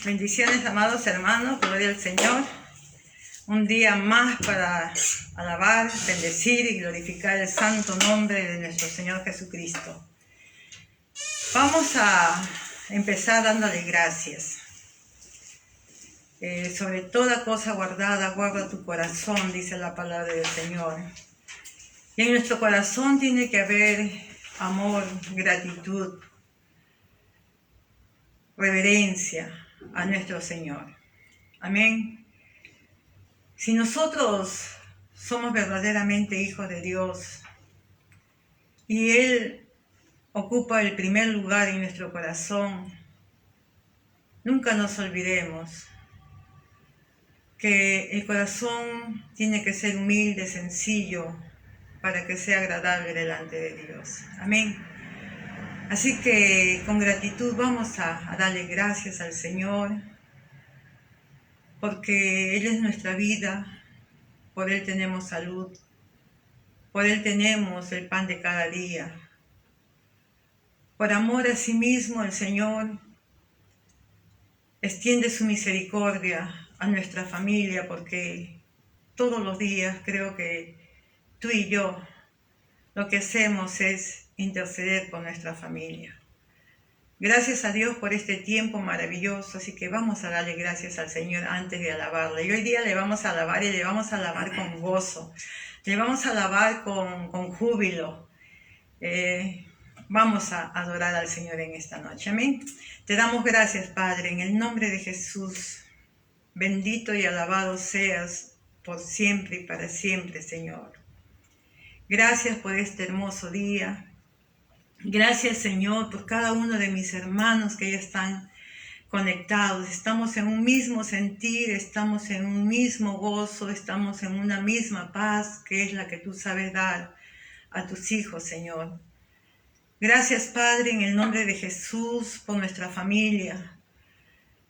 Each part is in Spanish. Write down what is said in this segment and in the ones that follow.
Bendiciones, amados hermanos, gloria al Señor. Un día más para alabar, bendecir y glorificar el santo nombre de nuestro Señor Jesucristo. Vamos a empezar dándole gracias. Sobre toda cosa guardada, guarda tu corazón, dice la palabra del Señor. Y en nuestro corazón tiene que haber amor, gratitud, reverencia a nuestro Señor. Amén. Si nosotros somos verdaderamente hijos de Dios y Él ocupa el primer lugar en nuestro corazón, nunca nos olvidemos que el corazón tiene que ser humilde, sencillo, para que sea agradable delante de Dios. Amén. Así que con gratitud vamos a darle gracias al Señor, porque Él es nuestra vida, por Él tenemos salud, por Él tenemos el pan de cada día. Por amor a sí mismo el Señor extiende su misericordia a nuestra familia, porque todos los días creo que tú y yo lo que hacemos es interceder por nuestra familia. Gracias a Dios por este tiempo maravilloso, así que vamos a darle gracias al Señor antes de alabarle. Y hoy día le vamos a alabar y le vamos a alabar con gozo, le vamos a alabar con júbilo. Vamos a adorar al Señor en esta noche. Amén. Te damos gracias, Padre, en el nombre de Jesús. Bendito y alabado seas por siempre y para siempre, Señor. Gracias por este hermoso día. Gracias, Señor, por cada uno de mis hermanos que ya están conectados. Estamos en un mismo sentir, estamos en un mismo gozo, estamos en una misma paz, que es la que tú sabes dar a tus hijos, Señor. Gracias, Padre, en el nombre de Jesús, por nuestra familia.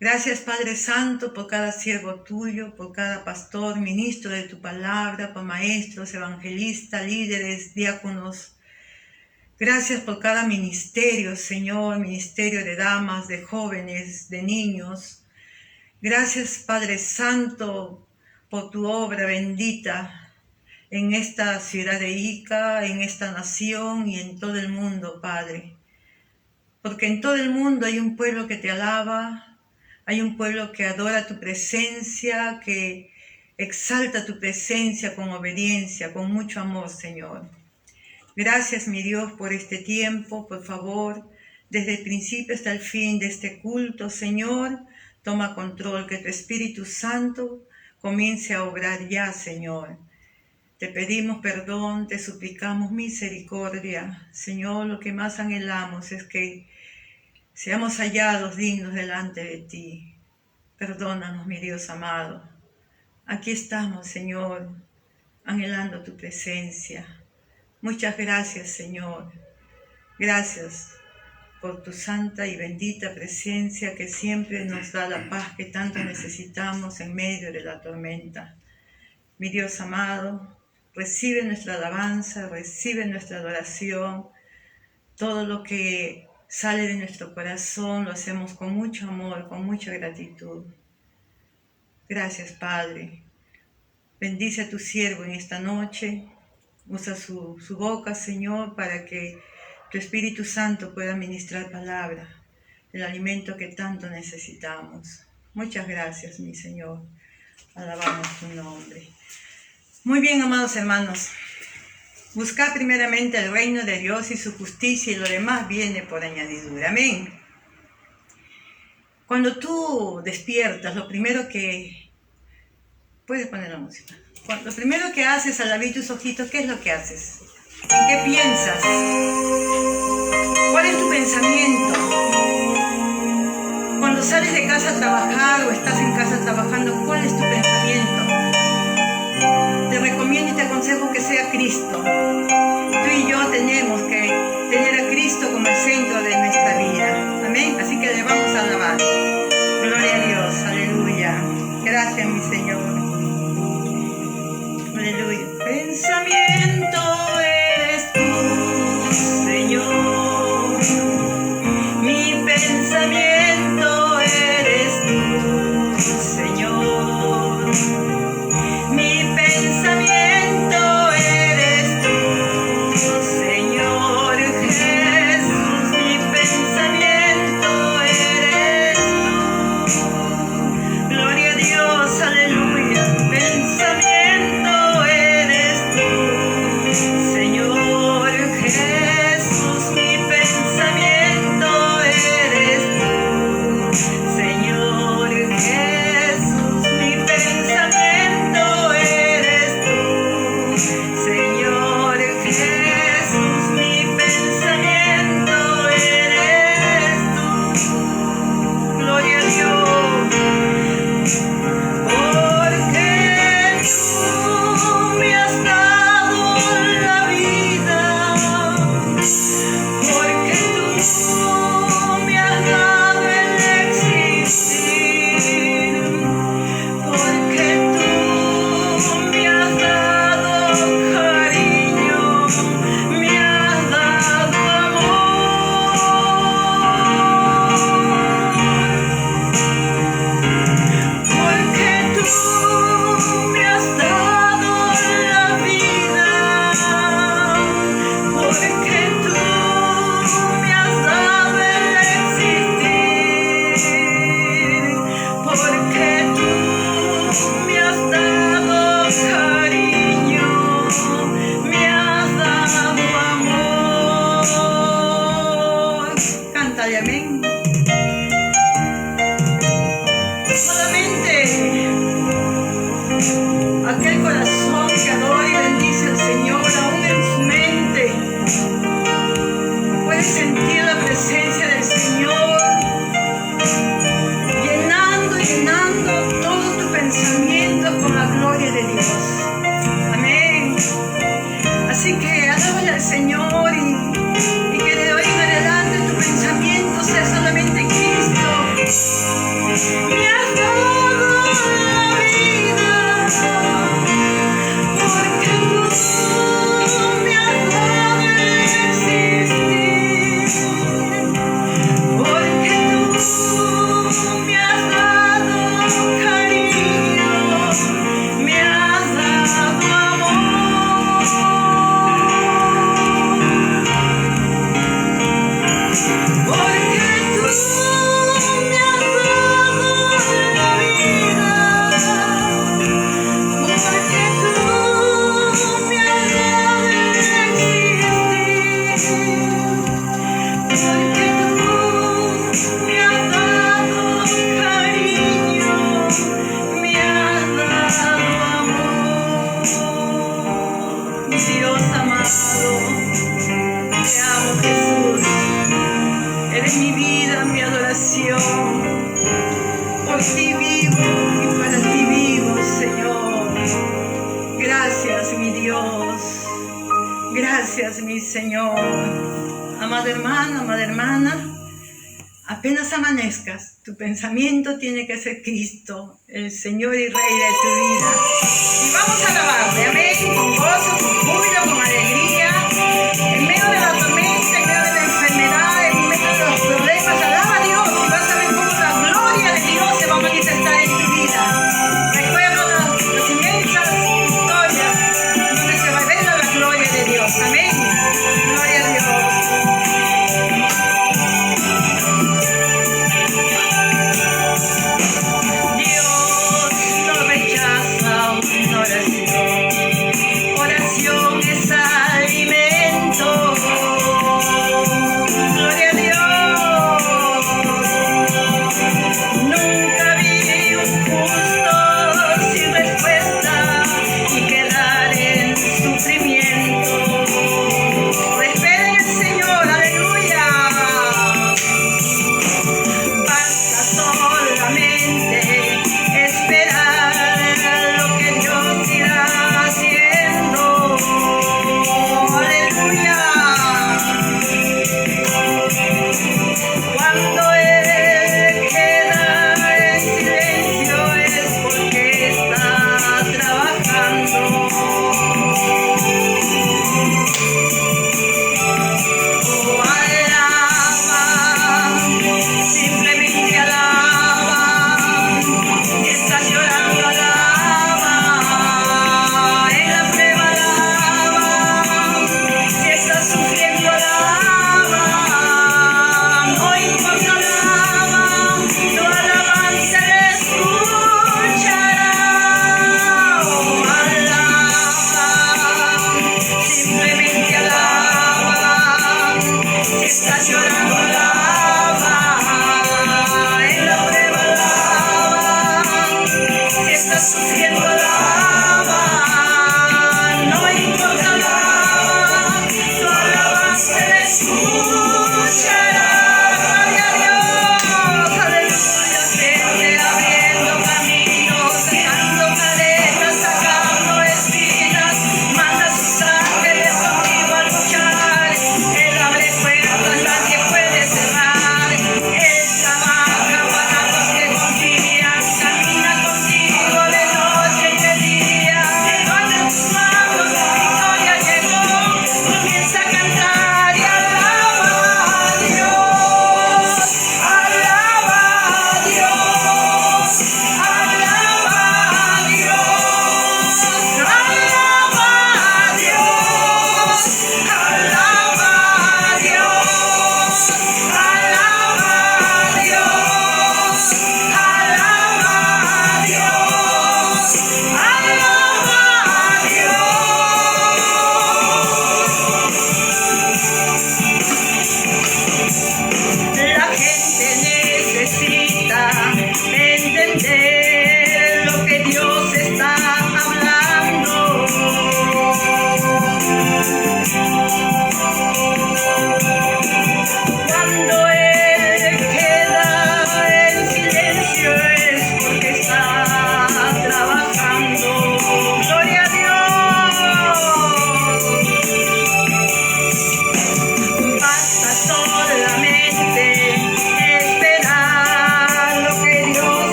Gracias, Padre Santo, por cada siervo tuyo, por cada pastor, ministro de tu palabra, por maestros, evangelistas, líderes, diáconos. Gracias por cada ministerio, Señor, ministerio de damas, de jóvenes, de niños. Gracias, Padre Santo, por tu obra bendita en esta ciudad de Ica, en esta nación y en todo el mundo, Padre. Porque en todo el mundo hay un pueblo que te alaba, hay un pueblo que adora tu presencia, que exalta tu presencia con obediencia, con mucho amor, Señor. Gracias, mi Dios, por este tiempo. Por favor, desde el principio hasta el fin de este culto, Señor, toma control, que tu Espíritu Santo comience a obrar ya, Señor. Te pedimos perdón, te suplicamos misericordia. Señor, lo que más anhelamos es que seamos hallados dignos delante de ti. Perdónanos, mi Dios amado. Aquí estamos, Señor, anhelando tu presencia. Muchas gracias, Señor. Gracias por tu santa y bendita presencia que siempre nos da la paz que tanto necesitamos en medio de la tormenta. Mi Dios amado, recibe nuestra alabanza, recibe nuestra adoración. Todo lo que sale de nuestro corazón lo hacemos con mucho amor, con mucha gratitud. Gracias, Padre. Bendice a tu siervo en esta noche. Usa su boca, Señor, para que tu Espíritu Santo pueda ministrar palabra, el alimento que tanto necesitamos. Muchas gracias, mi Señor. Alabamos tu nombre. Muy bien, amados hermanos. Buscad primeramente el reino de Dios y su justicia, y lo demás viene por añadidura. Amén. Cuando tú despiertas, lo primero que... Puedes poner la música. Lo primero que haces al abrir tus ojitos, ¿qué es lo que haces? ¿En qué piensas? ¿Cuál es tu pensamiento? Cuando sales de casa a trabajar o estás en casa trabajando, ¿cuál es tu pensamiento? Te recomiendo y te aconsejo que sea Cristo. Tú y yo tenemos que tener a Cristo como el centro de nuestra vida. Amén. Así que le vamos a alabar. Gloria a Dios. Aleluya. Gracias, mi Señor. Aleluya. Pensamiento eres tú, Señor. Mi pensamiento eres tú. bendición. Por ti vivo y para ti vivo, Señor. Gracias, mi Dios. Gracias, mi Señor. Amada hermana, apenas amanezcas, tu pensamiento tiene que ser Cristo, el Señor y Rey de tu vida. Y vamos a alabarle, amén, con gozo, con júbilo, con alegría, en medio de la tormenta, en medio de la enfermedad, en medio de los problemas. Alaba a Dios y vas a ver cómo la gloria de Dios se va a manifestar en tu vida. Recuerda las inmensas historias donde se revela la gloria de Dios, amén. Gloria a Dios. Oración es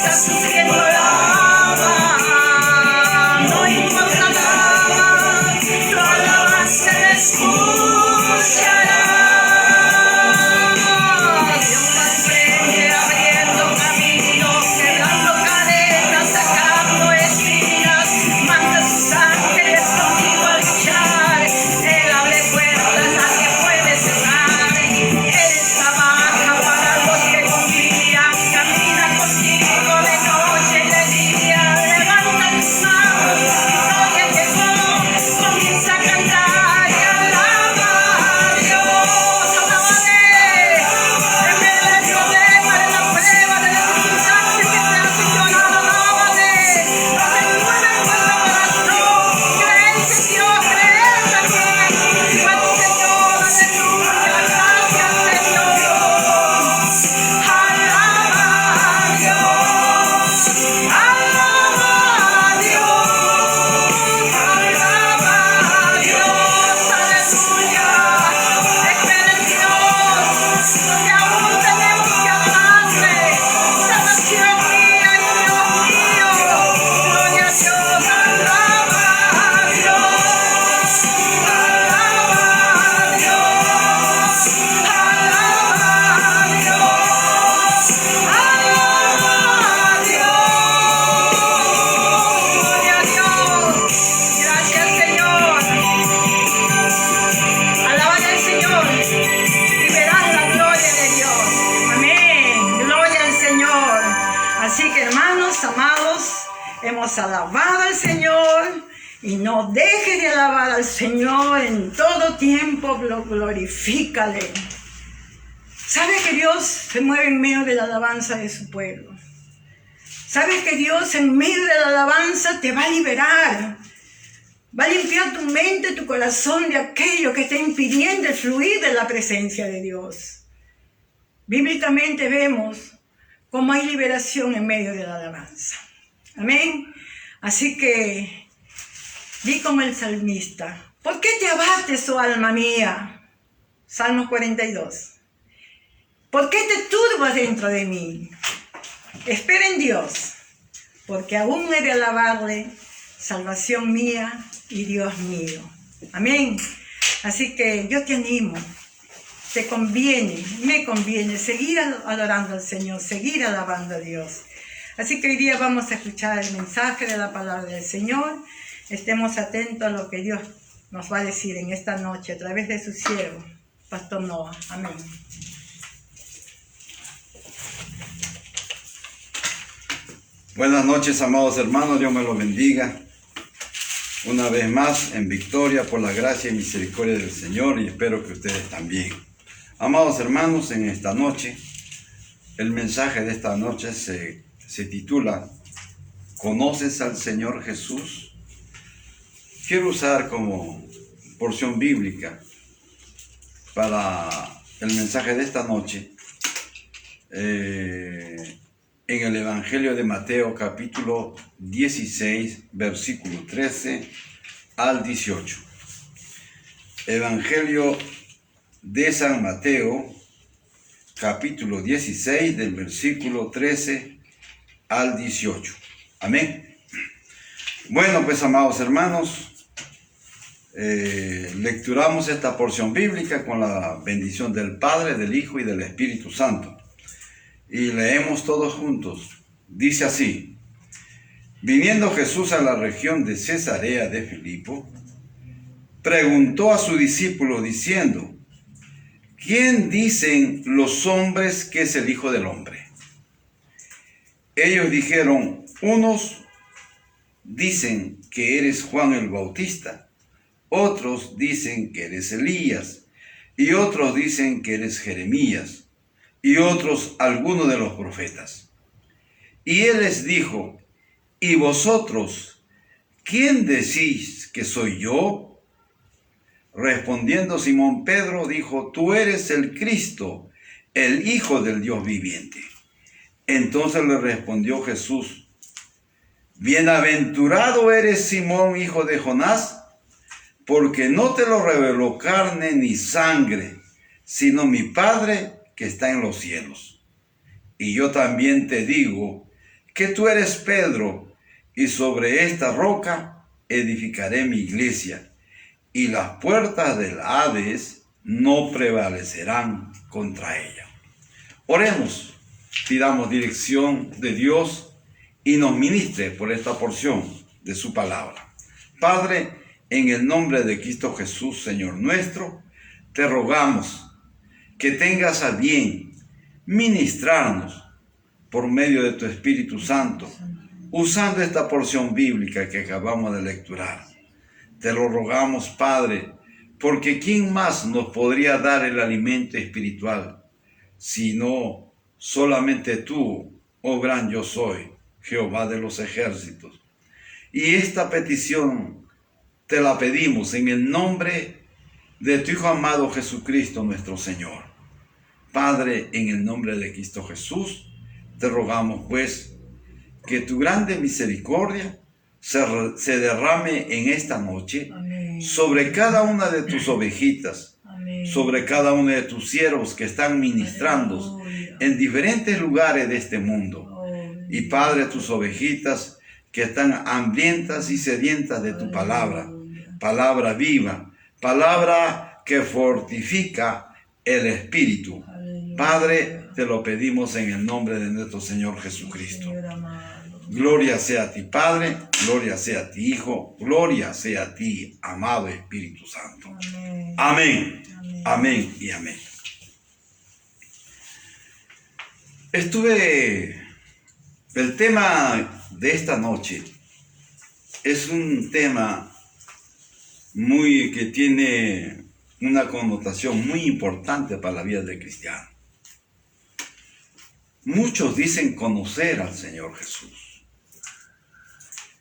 está sufriendo, alaba, no importa nada, tu alabanza le escuchará. Dios va al frente, abriendo caminos, quebrando cadenas, sacando espinas, manda a sus ángeles conmigo a luchar. Él abre puertas, nadie puede cerrar. Él trabaja para los que confían, camina contigo de noche y de día. Levanta tus manos, victoria llegó, comienza a cantar y alaba a Dios. Alábale, en medio del problema, de la prueba, de la circunstancia que te hace llorar, alábale. No se mueve en vuestro corazón, creéis en Dios, creed también. Viva el Señor, aleluya, gracias Señor. Alaba a Dios, alaba a Dios, alaba a Dios, aleluya. Espera en Dios, que aún tenemos que alabarle. Salvación mía y Dios mío, gloria a Dios, alaba a Dios, alaba a Dios, alaba a Dios, alaba a Dios, gloria a Dios. Gracias Señor, alaban al Señor y verás la gloria de Dios. Amén, gloria al Señor. Así que hermanos, amados, hemos alabado al Señor y no dejes de alabar al Señor en todo tiempo, glorifícale. ¿Sabes que Dios se mueve en medio de la alabanza de su pueblo? ¿Sabes que Dios en medio de la alabanza te va a liberar? Va a limpiar tu mente, tu corazón de aquello que está impidiendo el fluir de la presencia de Dios. Bíblicamente vemos cómo hay liberación en medio de la alabanza. Amén. Así que di como el salmista: ¿por qué te abates, oh alma mía? Salmo 42. ¿Por qué te turbas dentro de mí? Espera en Dios, porque aún he de alabarle, salvación mía y Dios mío. Amén. Así que yo te animo, te conviene, me conviene seguir adorando al Señor, seguir alabando a Dios. Así que hoy día vamos a escuchar el mensaje de la palabra del Señor. Estemos atentos a lo que Dios nos va a decir en esta noche a través de su siervo, Pastor Noah. Amén. Buenas noches, amados hermanos, Dios me los bendiga. Una vez más en victoria por la gracia y misericordia del Señor, y espero que ustedes también. Amados hermanos, en esta noche, el mensaje de esta noche se titula ¿Conoces al Señor Jesús? Quiero usar como porción bíblica para el mensaje de esta noche en el Evangelio de Mateo, capítulo 16, versículo 13 al 18. Evangelio de San Mateo, capítulo 16, del versículo 13 al 18. Amén. Bueno, pues, amados hermanos, lecturamos esta porción bíblica con la bendición del Padre, del Hijo y del Espíritu Santo. Y leemos todos juntos. Dice así: viniendo Jesús a la región de Cesarea de Filipo, preguntó a su discípulo diciendo: ¿quién dicen los hombres que es el Hijo del Hombre? Ellos dijeron: unos dicen que eres Juan el Bautista, otros dicen que eres Elías, y otros dicen que eres Jeremías, y otros alguno de los profetas. Y él les dijo: ¿y vosotros, quién decís que soy yo? Respondiendo Simón Pedro dijo: tú eres el Cristo, el Hijo del Dios viviente. Entonces le respondió Jesús: bienaventurado eres Simón, hijo de Jonás, porque no te lo reveló carne ni sangre, sino mi Padre que está en los cielos. Y yo también te digo que tú eres Pedro, y sobre esta roca edificaré mi iglesia, y las puertas del Hades no prevalecerán contra ella. Oremos, pidamos dirección de Dios y nos ministre por esta porción de su palabra. Padre, en el nombre de Cristo Jesús, Señor nuestro, te rogamos que tengas a bien ministrarnos por medio de tu Espíritu Santo, usando esta porción bíblica que acabamos de lecturar. Te lo rogamos, Padre, porque ¿quién más nos podría dar el alimento espiritual sino solamente tú, oh gran yo soy, Jehová de los ejércitos? Y esta petición te la pedimos en el nombre de tu Hijo amado Jesucristo nuestro Señor. Padre, en el nombre de Cristo Jesús, te rogamos pues que tu grande misericordia se derrame en esta noche. Amén. Sobre cada una de tus ovejitas, Amén. sobre cada uno de tus siervos que están ministrando Aleluya. en diferentes lugares de este mundo. Oh, Y Padre, tus ovejitas que están hambrientas y sedientas de tu palabra, palabra viva, palabra que fortifica el espíritu. aleluya. Padre, te lo pedimos en el nombre de nuestro Señor Jesucristo. Señor amado. Gloria sea a ti, Padre, gloria sea a ti, Hijo, gloria sea a ti, amado Espíritu Santo. Amén. Amén, Amén. amén y amén. El tema de esta noche es un tema que tiene una connotación muy importante para la vida del cristiano. Muchos dicen conocer al Señor Jesús.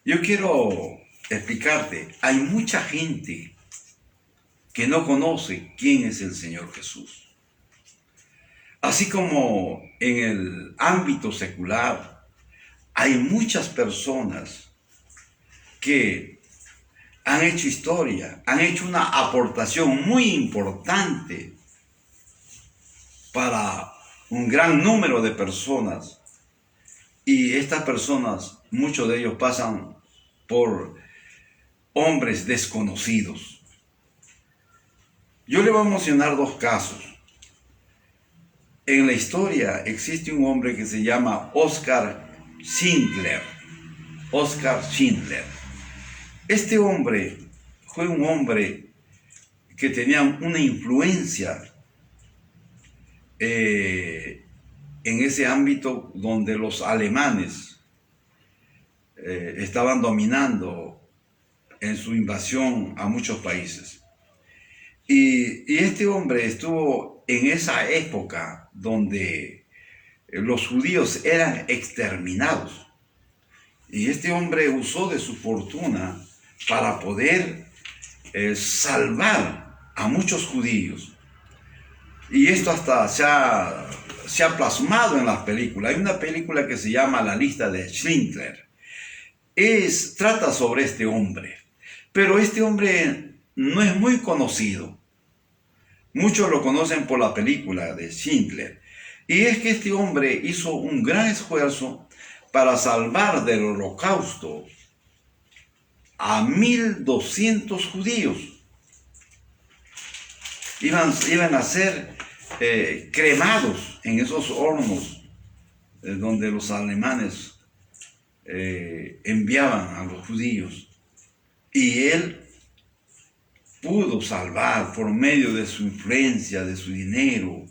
Yo quiero explicarte, hay mucha gente que no conoce quién es el Señor Jesús. Así como en el ámbito secular, hay muchas personas que han hecho historia, han hecho una aportación muy importante para un gran número de personas. Y estas personas, muchos de ellos pasan por hombres desconocidos. Yo le voy a mencionar dos casos. En la historia existe un hombre que se llama Oskar Schindler. Oskar Schindler. Este hombre fue un hombre que tenía una influencia en ese ámbito donde los alemanes estaban dominando en su invasión a muchos países. Y este hombre estuvo en esa época donde los judíos eran exterminados. Y este hombre usó de su fortuna para poder salvar a muchos judíos. Y esto hasta se ha plasmado en las películas. Hay una película que se llama La lista de Schindler. Trata sobre este hombre. Pero este hombre no es muy conocido. Muchos lo conocen por la película de Schindler. Y es que este hombre hizo un gran esfuerzo para salvar del holocausto a 1.200 judíos. Iban a ser cremados en esos hornos donde los alemanes enviaban a los judíos. Y él pudo salvar por medio de su influencia, de su dinero,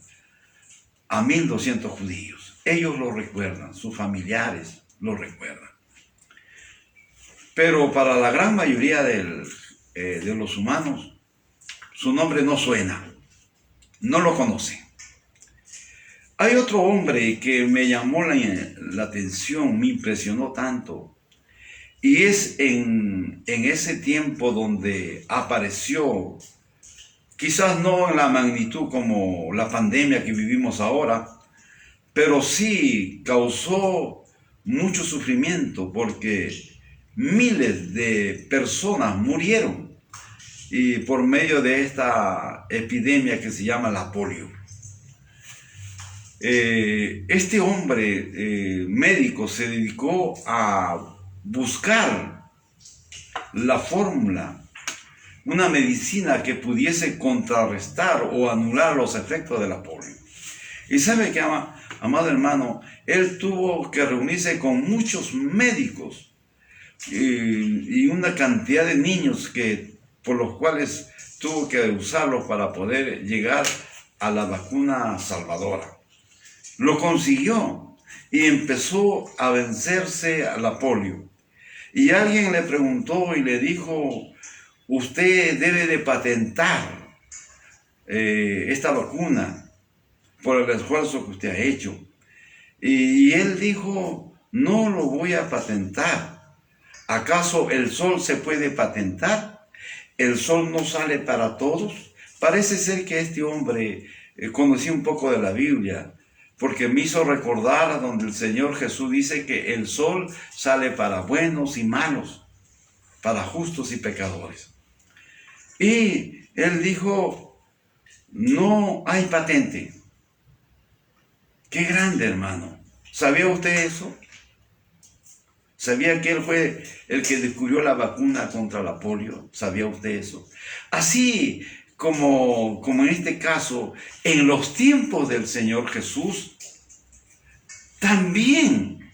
a 1.200 judíos. Ellos lo recuerdan, sus familiares lo recuerdan. Pero para la gran mayoría de los humanos, su nombre no suena, no lo conocen. Hay otro hombre que me llamó la atención, me impresionó tanto, y es en ese tiempo donde apareció, quizás no en la magnitud como la pandemia que vivimos ahora, pero sí causó mucho sufrimiento porque miles de personas murieron y por medio de esta epidemia que se llama la polio. este hombre médico se dedicó a buscar la fórmula, una medicina que pudiese contrarrestar o anular los efectos de la polio. Y sabe que, amado hermano, él tuvo que reunirse con muchos médicos y una cantidad de niños por los cuales tuvo que usarlos para poder llegar a la vacuna salvadora. Lo consiguió y empezó a vencerse a la polio. Y alguien le preguntó y le dijo: usted debe de patentar esta vacuna por el esfuerzo que usted ha hecho. Y él dijo: no lo voy a patentar. ¿Acaso el sol se puede patentar? ¿El sol no sale para todos? Parece ser que este hombre conocía un poco de la Biblia, porque me hizo recordar a donde el Señor Jesús dice que el sol sale para buenos y malos, para justos y pecadores. Y él dijo: no hay patente. ¡Qué grande, hermano! ¿Sabía usted eso? ¿Sabía que él fue el que descubrió la vacuna contra la polio? ¿Sabía usted eso? Así como en este caso, en los tiempos del Señor Jesús, también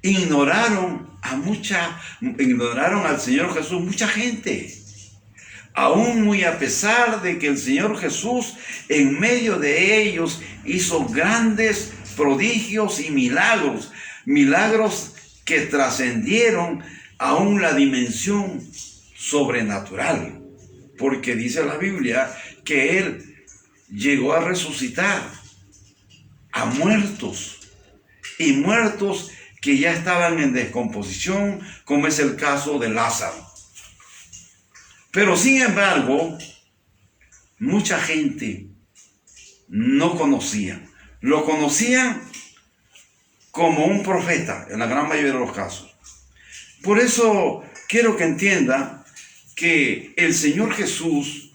ignoraron al Señor Jesús mucha gente. Aún muy a pesar de que el Señor Jesús en medio de ellos hizo grandes prodigios y milagros que trascendieron aún la dimensión sobrenatural, porque dice la Biblia que Él llegó a resucitar a muertos, y muertos que ya estaban en descomposición, como es el caso de Lázaro. Pero sin embargo, mucha gente no conocía. Lo conocían como un profeta, en la gran mayoría de los casos. Por eso quiero que entienda que el Señor Jesús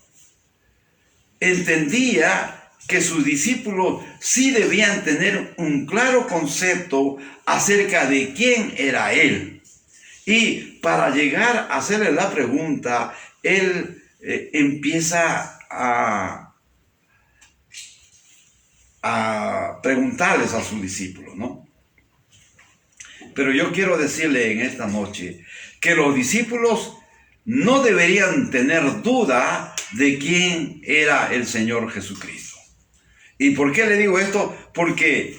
entendía que sus discípulos sí debían tener un claro concepto acerca de quién era Él. Y para llegar a hacerle la pregunta, Él empieza a preguntarles a sus discípulos, ¿no? Pero yo quiero decirle en esta noche que los discípulos no deberían tener duda de quién era el Señor Jesucristo. ¿Y por qué le digo esto? Porque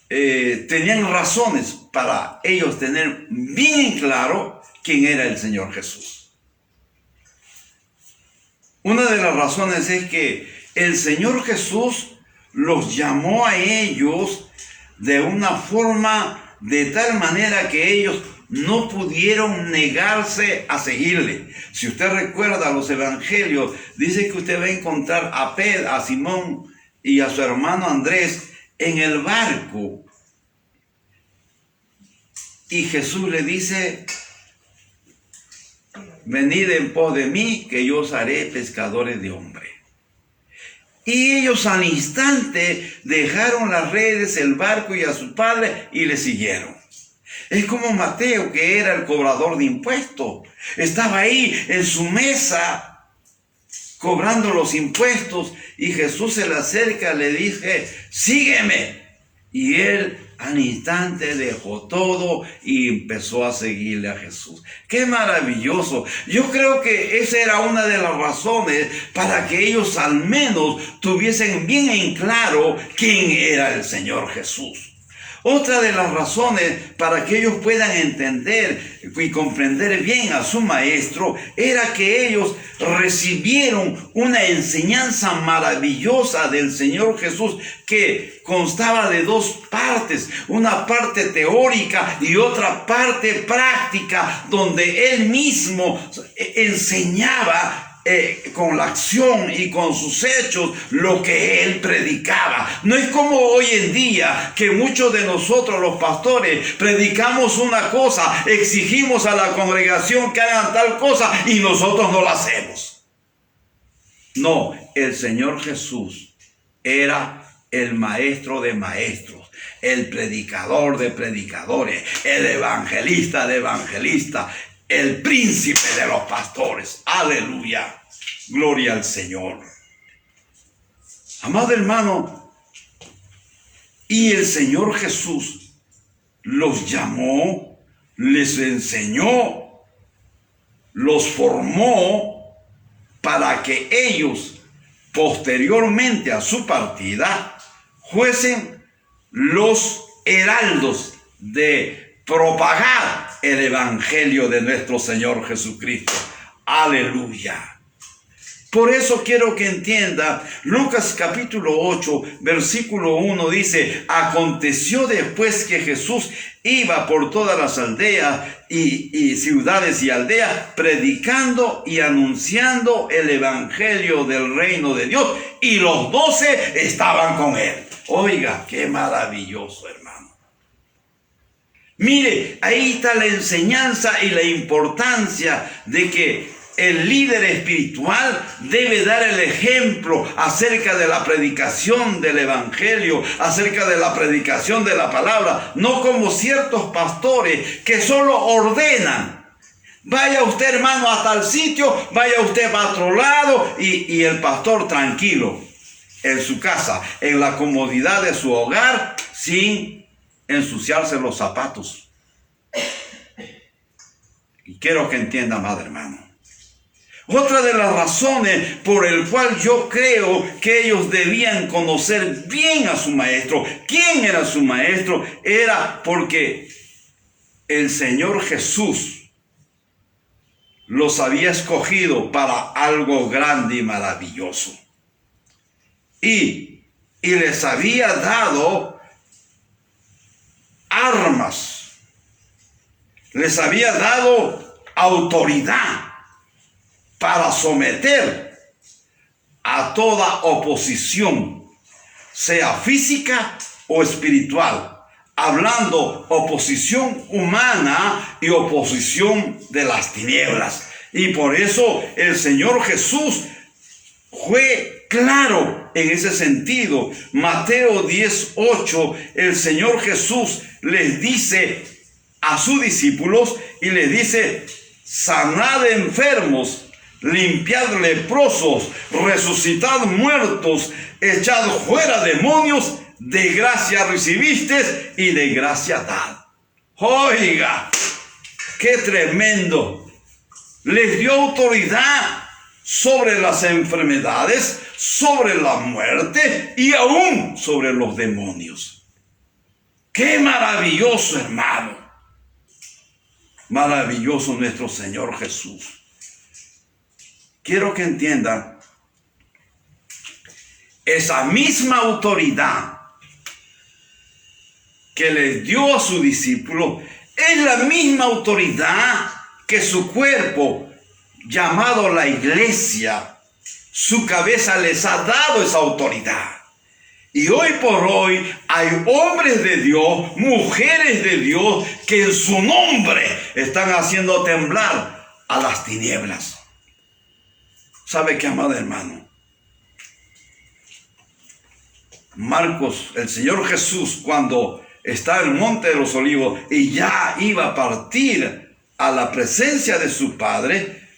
tenían razones para ellos tener bien claro quién era el Señor Jesús. Una de las razones es que el Señor Jesús los llamó a ellos de una forma de tal manera que ellos no pudieron negarse a seguirle. Si usted recuerda los evangelios, dice que usted va a encontrar a Pedro, a Simón y a su hermano Andrés en el barco. Y Jesús le dice: venid en pos de mí, que yo os haré pescadores de hombres. Y ellos al instante dejaron las redes, el barco y a su padre y le siguieron. Es como Mateo, que era el cobrador de impuestos. Estaba ahí en su mesa cobrando los impuestos y Jesús se le acerca, le dice: sígueme. Y él al instante dejó todo y empezó a seguirle a Jesús. ¡Qué maravilloso! Yo creo que esa era una de las razones para que ellos al menos tuviesen bien en claro quién era el Señor Jesús. Otra de las razones para que ellos puedan entender y comprender bien a su maestro era que ellos recibieron una enseñanza maravillosa del Señor Jesús que constaba de dos partes, una parte teórica y otra parte práctica, donde Él mismo enseñaba con la acción y con sus hechos lo que Él predicaba. No es como hoy en día que muchos de nosotros los pastores predicamos una cosa, exigimos a la congregación que hagan tal cosa y nosotros no la hacemos. No, el Señor Jesús era el maestro de maestros, el predicador de predicadores, el evangelista de evangelistas, el príncipe de los pastores. Aleluya. Gloria al Señor. Amado hermano, y el Señor Jesús los llamó, les enseñó, los formó para que ellos, posteriormente a su partida, fuesen los heraldos de propagar el evangelio de nuestro Señor Jesucristo. Aleluya. Por eso quiero que entienda, Lucas capítulo 8, versículo 1 dice: aconteció después que Jesús iba por todas las aldeas y ciudades y aldeas, predicando y anunciando el evangelio del reino de Dios, y los 12 estaban con él. Oiga, qué maravilloso, hermano. Mire, ahí está la enseñanza y la importancia de que el líder espiritual debe dar el ejemplo acerca de la predicación del evangelio, acerca de la predicación de la palabra, no como ciertos pastores que solo ordenan. Vaya usted, hermano, a tal sitio, vaya usted para otro lado, y el pastor tranquilo en su casa, en la comodidad de su hogar, sin ensuciarse los zapatos. Y quiero que entienda, amado hermano, otra de las razones por el cual yo creo que ellos debían conocer bien a su maestro, quién era su maestro, era porque el Señor Jesús los había escogido para algo grande y maravilloso. Y les había dado armas, les había dado autoridad para someter a toda oposición, sea física o espiritual, hablando oposición humana y oposición de las tinieblas. Y por eso el Señor Jesús fue claro en ese sentido. Mateo 10:8, el Señor Jesús les dice a sus discípulos y les dice: sanad enfermos, limpiad leprosos, resucitad muertos, echad fuera demonios, de gracia recibisteis y de gracia dad. Oiga, qué tremendo. Les dio autoridad sobre las enfermedades, sobre la muerte y aún sobre los demonios. Qué maravilloso, hermano. Maravilloso nuestro Señor Jesús. Quiero que entiendan, esa misma autoridad que les dio a su discípulo es la misma autoridad que su cuerpo, llamado la iglesia, su cabeza, les ha dado esa autoridad. Y hoy por hoy hay hombres de Dios, mujeres de Dios, que en su nombre están haciendo temblar a las tinieblas. ¿Sabe qué, amado hermano? Marcos, el Señor Jesús, cuando está en el Monte de los Olivos y ya iba a partir a la presencia de su Padre,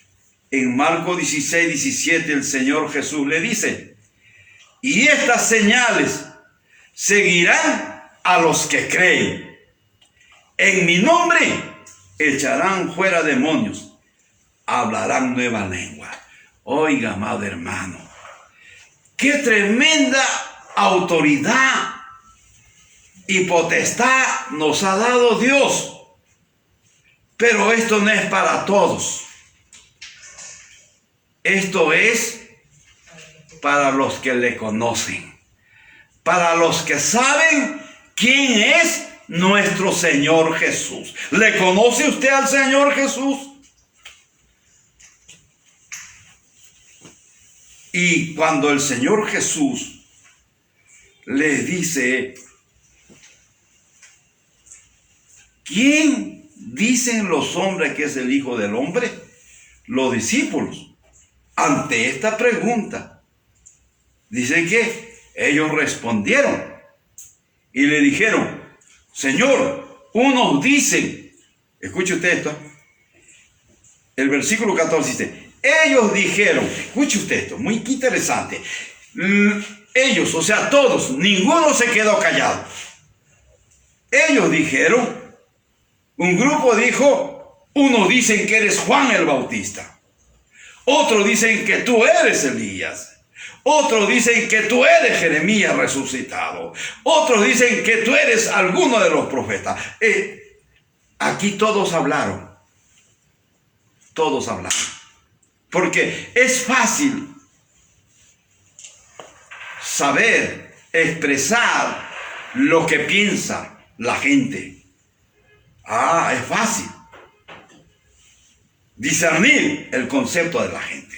en Marcos 16:17 el Señor Jesús le dice: y estas señales seguirán a los que creen. En mi nombre echarán fuera demonios, hablarán nueva lengua. Oiga, amado hermano, qué tremenda autoridad y potestad nos ha dado Dios. Pero esto no es para todos. Esto es para los que le conocen, para los que saben quién es nuestro Señor Jesús. ¿Le conoce usted al Señor Jesús? Y cuando el Señor Jesús les dice: ¿quién dicen los hombres que es el Hijo del Hombre? Los discípulos, ante esta pregunta, dice que Ellos respondieron y le dijeron: Señor, unos dicen, escuche usted esto, el versículo 14 dice, ellos dijeron, escuche usted esto, muy interesante, ellos, o sea, todos, ninguno se quedó callado. Ellos dijeron, un grupo dijo, unos dicen que eres Juan el Bautista, otros dicen que tú eres Elías, otros dicen que tú eres Jeremías resucitado, otros dicen que tú eres alguno de los profetas. Aquí todos hablaron, porque es fácil saber expresar lo que piensa la gente. Es fácil discernir el concepto de la gente.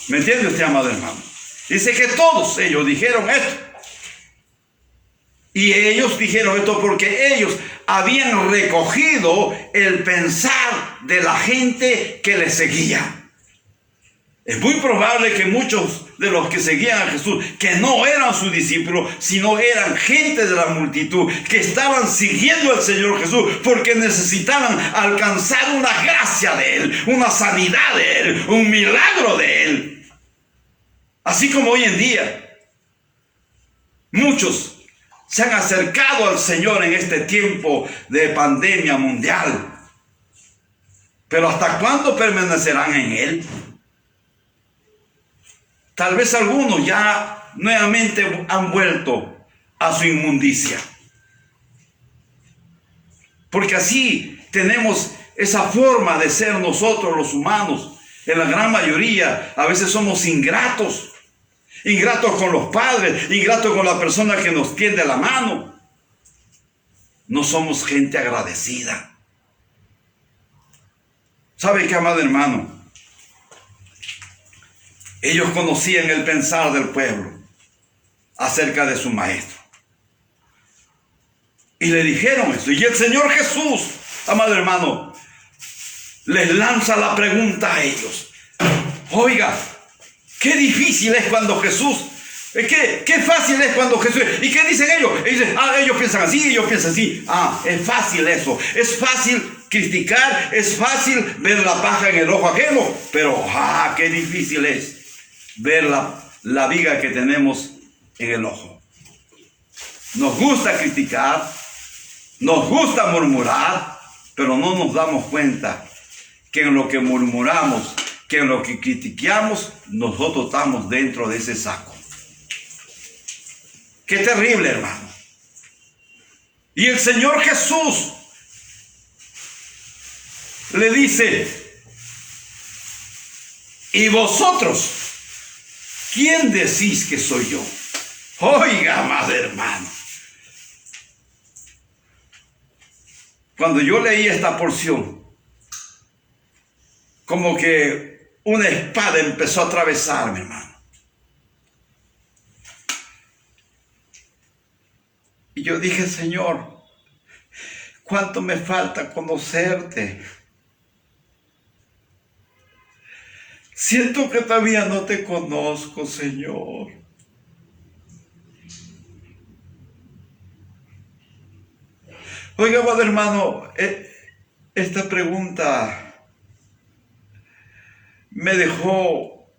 ¿Me entiende usted, amado hermano? Dice que todos ellos dijeron esto. Y ellos dijeron esto porque ellos habían recogido el pensar de la gente que les seguía. Es muy probable que muchos de los que seguían a Jesús, que no eran sus discípulos, sino eran gente de la multitud, que estaban siguiendo al Señor Jesús porque necesitaban alcanzar una gracia de Él, una sanidad de Él, un milagro de Él. Así como hoy en día, muchos se han acercado al Señor en este tiempo de pandemia mundial. Pero ¿hasta cuándo permanecerán en Él? Tal vez algunos ya nuevamente han vuelto a su inmundicia. Porque así tenemos esa forma de ser nosotros los humanos. En la gran mayoría a veces somos ingratos. Ingratos con los padres, ingratos con la persona que nos tiende la mano. No somos gente agradecida. ¿Sabe qué, amado hermano? Ellos conocían el pensar del pueblo acerca de su maestro. Y le dijeron eso. Y el Señor Jesús, amado hermano, les lanza la pregunta a ellos. Oiga, qué difícil es cuando Jesús, qué fácil es cuando Jesús, ¿y qué dicen ellos? Ellos piensan así, ellos piensan así. Es fácil eso, es fácil criticar, es fácil ver la paja en el ojo ajeno, pero qué difícil es ver la viga que tenemos en el ojo. Nos gusta criticar, nos gusta murmurar, pero no nos damos cuenta que en lo que murmuramos, que en lo que criticamos, nosotros estamos dentro de ese saco. Qué terrible, hermano. Y el Señor Jesús le dice: ¿y vosotros quién decís que soy yo? Oiga, amado hermano, cuando yo leí esta porción, como que una espada empezó a atravesarme, hermano. Y yo dije: Señor, ¿cuánto me falta conocerte? Siento que todavía no te conozco, Señor. Oiga, amado hermano, esta pregunta me dejó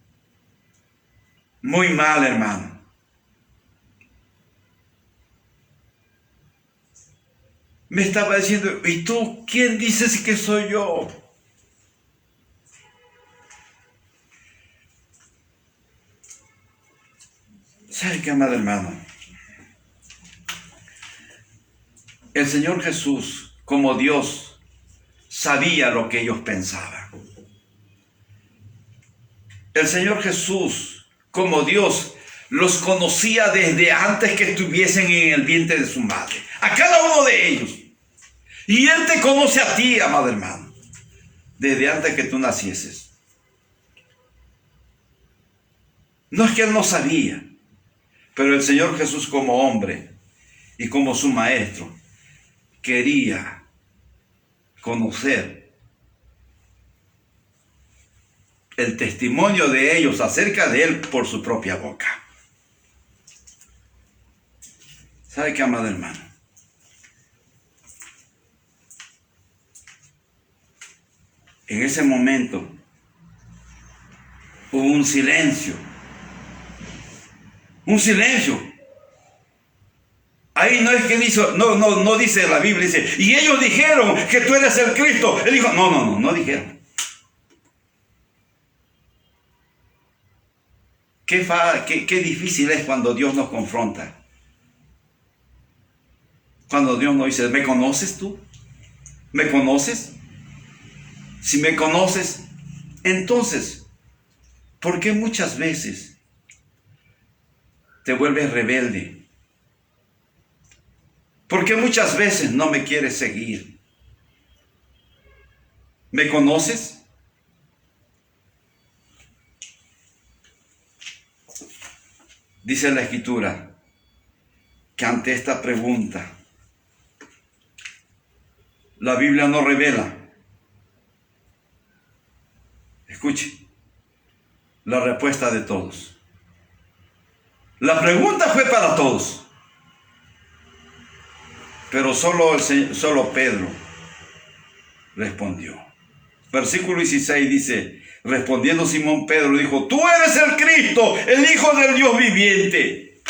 muy mal, hermano. Me estaba diciendo: ¿y tú quién dices que soy yo? ¿Sabe qué, amado hermano? El Señor Jesús, como Dios, sabía lo que ellos pensaban. El Señor Jesús, como Dios, los conocía desde antes que estuviesen en el vientre de su madre. A cada uno de ellos. Y Él te conoce a ti, amado hermano, desde antes que tú nacieses. No es que Él no sabía, pero el Señor Jesús, como hombre y como su maestro, quería conocer el testimonio de ellos acerca de Él por su propia boca. ¿Sabe qué, amado hermano? En ese momento hubo un silencio. Un silencio. Ahí no es que no dice la Biblia, dice, y ellos dijeron que tú eres el Cristo. Él dijo, no dijeron. Qué difícil es cuando Dios nos confronta. Cuando Dios nos dice, ¿me conoces tú? ¿Me conoces? Si me conoces, entonces, ¿por qué muchas veces te vuelves rebelde? ¿Por qué muchas veces no me quieres seguir? ¿Me conoces? Dice la Escritura que ante esta pregunta, la Biblia no revela. Escuche, la respuesta de todos. La pregunta fue para todos, pero solo Pedro respondió. Versículo 16 dice, respondiendo Simón Pedro dijo, tú eres el Cristo, el Hijo del Dios viviente.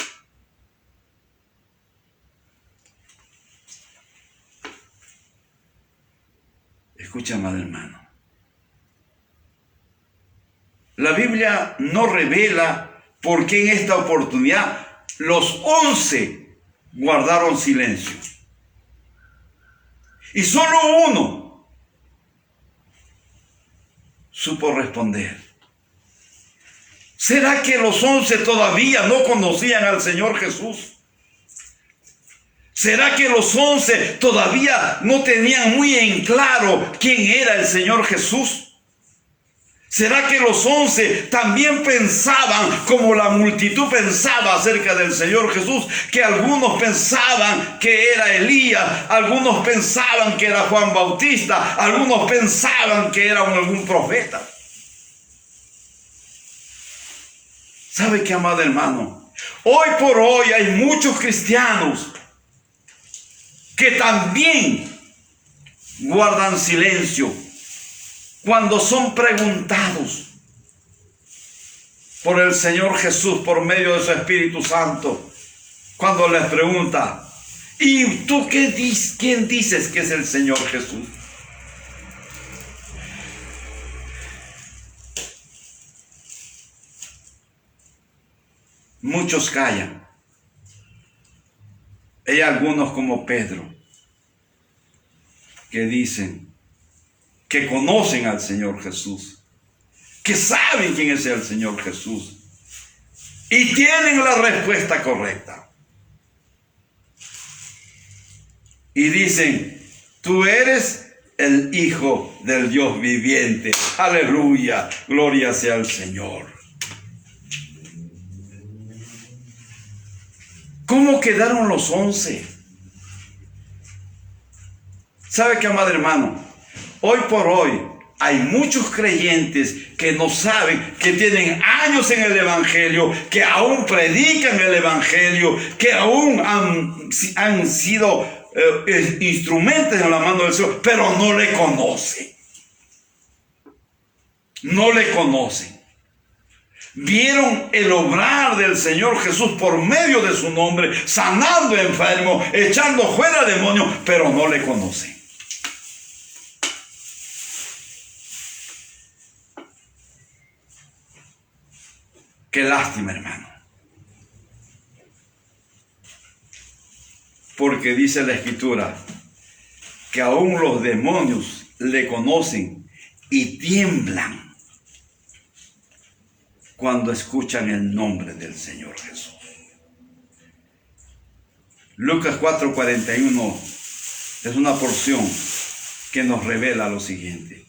Escucha, amado hermano. La Biblia no revela por qué en esta oportunidad los 11 guardaron silencio. Y solo uno supo responder. ¿Será que los 11 todavía no conocían al Señor Jesús? ¿Será que los 11 todavía no tenían muy en claro quién era el Señor Jesús? ¿Será que los 11 también pensaban como la multitud pensaba acerca del Señor Jesús? Que algunos pensaban que era Elías, algunos pensaban que era Juan Bautista, algunos pensaban que era algún profeta. ¿Sabe qué, amado hermano? Hoy por hoy hay muchos cristianos que también guardan silencio cuando son preguntados por el Señor Jesús por medio de su Espíritu Santo. Cuando les pregunta, ¿y tú quién dices que es el Señor Jesús? Muchos callan. Hay algunos como Pedro que dicen que conocen al Señor Jesús, que saben quién es el Señor Jesús y tienen la respuesta correcta. Y dicen, tú eres el Hijo del Dios viviente. Aleluya, gloria sea al Señor. ¿Cómo quedaron los 11? ¿Sabe qué, amado hermano? Hoy por hoy hay muchos creyentes que no saben, que tienen años en el Evangelio, que aún predican el Evangelio, que aún han sido instrumentos en la mano del Señor, pero no le conocen. No le conocen. Vieron el obrar del Señor Jesús por medio de su nombre, sanando enfermos, echando fuera demonios, pero no le conocen. Qué lástima, hermano. Porque dice la Escritura que aún los demonios le conocen y tiemblan cuando escuchan el nombre del Señor Jesús. Lucas 4:41 es una porción que nos revela lo siguiente,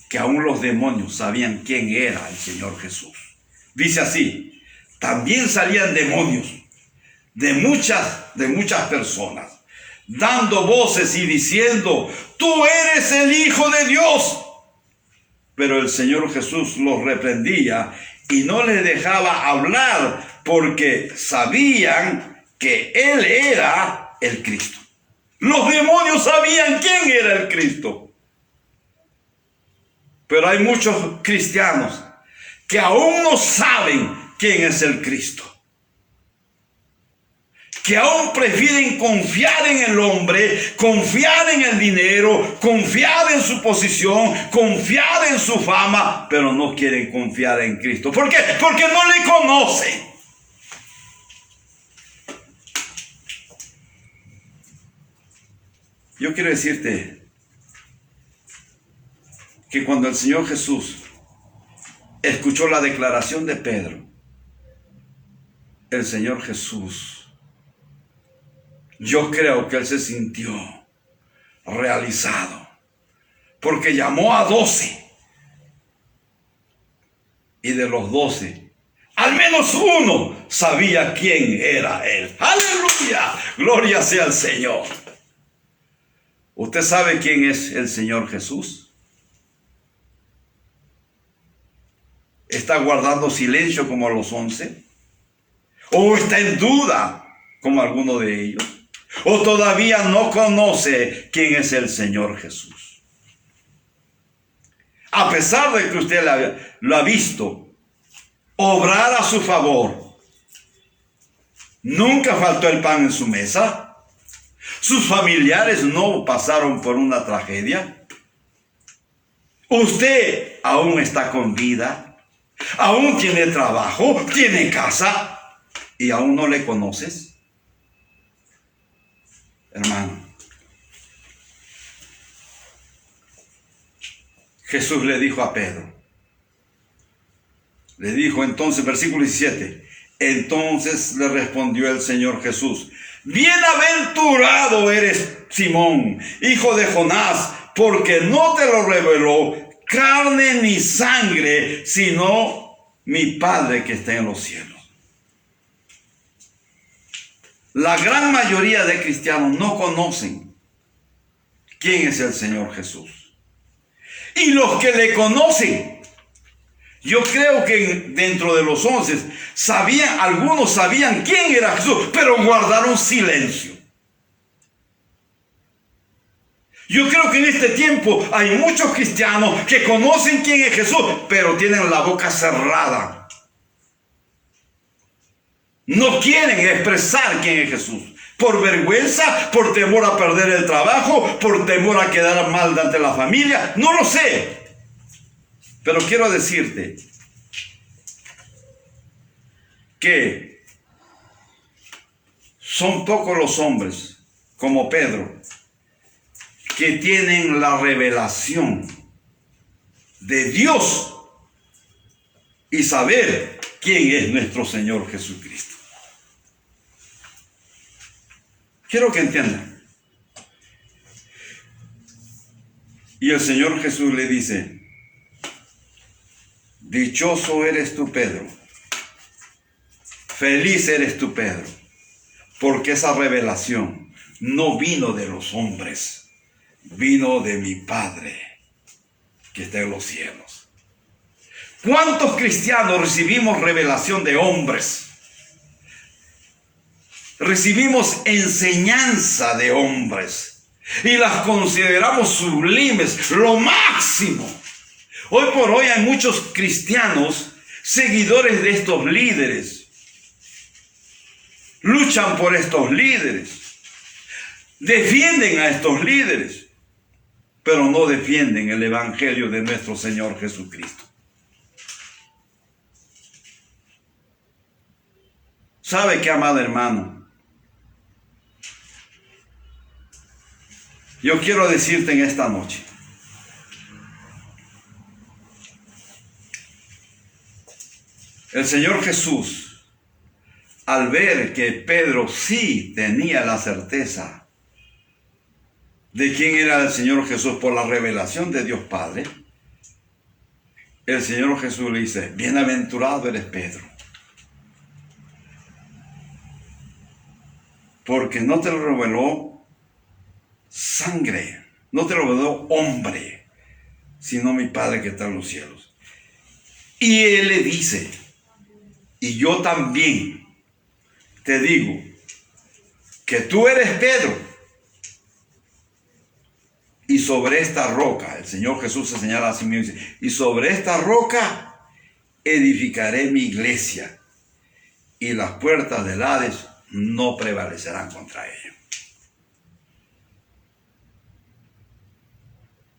que aún los demonios sabían quién era el Señor Jesús. Dice así, también salían demonios de muchas personas, dando voces y diciendo, tú eres el Hijo de Dios. Pero el Señor Jesús los reprendía y no les dejaba hablar porque sabían que Él era el Cristo. Los demonios sabían quién era el Cristo. Pero hay muchos cristianos que aún no saben quién es el Cristo. Que aún prefieren confiar en el hombre, confiar en el dinero, confiar en su posición, confiar en su fama, pero no quieren confiar en Cristo. ¿Por qué? Porque no le conocen. Yo quiero decirte que cuando el Señor Jesús escuchó la declaración de Pedro, el Señor Jesús, yo creo que Él se sintió realizado, porque llamó a 12, y de los 12, al menos uno sabía quién era Él. ¡Aleluya! Gloria sea al Señor. ¿Usted sabe quién es el Señor Jesús? ¿Está guardando silencio como los 11? ¿O está en duda como alguno de ellos? ¿O todavía no conoce quién es el Señor Jesús? A pesar de que usted lo ha visto obrar a su favor, nunca faltó el pan en su mesa, sus familiares no pasaron por una tragedia, usted aún está con vida, aún tiene trabajo, tiene casa y aún no le conoces. Hermano, Jesús le dijo a Pedro, le dijo entonces, versículo 17, entonces le respondió el Señor Jesús, bienaventurado eres Simón, hijo de Jonás, porque no te lo reveló carne ni sangre, sino mi Padre que está en los cielos. La gran mayoría de cristianos no conocen quién es el Señor Jesús. Y los que le conocen, yo creo que dentro de los 11 algunos sabían quién era Jesús, pero guardaron silencio. Yo creo que en este tiempo hay muchos cristianos que conocen quién es Jesús, pero tienen la boca cerrada. No quieren expresar quién es Jesús. Por vergüenza, por temor a perder el trabajo, por temor a quedar mal ante la familia. No lo sé. Pero quiero decirte que son pocos los hombres como Pedro que tienen la revelación de Dios y saber quién es nuestro Señor Jesucristo. Quiero que entiendan. Y el Señor Jesús le dice, dichoso eres tú, Pedro. Feliz eres tú, Pedro. Porque esa revelación no vino de los hombres, vino de mi Padre que está en los cielos. ¿Cuántos cristianos recibimos revelación de hombres? Recibimos enseñanza de hombres y las consideramos sublimes, lo máximo. Hoy por hoy hay muchos cristianos seguidores de estos líderes. Luchan por estos líderes. Defienden a estos líderes, pero no defienden el evangelio de nuestro Señor Jesucristo. ¿Sabe qué, amado hermano? Yo quiero decirte en esta noche, el Señor Jesús, al ver que Pedro sí tenía la certeza de quién era el Señor Jesús por la revelación de Dios Padre, el Señor Jesús le dice, bienaventurado eres Pedro, porque no te lo reveló sangre, no te lo reveló hombre, sino mi Padre que está en los cielos. Y Él le dice, y yo también te digo que tú eres Pedro, y sobre esta roca, el Señor Jesús se señala a sí mismo y dice, y sobre esta roca edificaré mi iglesia, y las puertas del Hades no prevalecerán contra ella.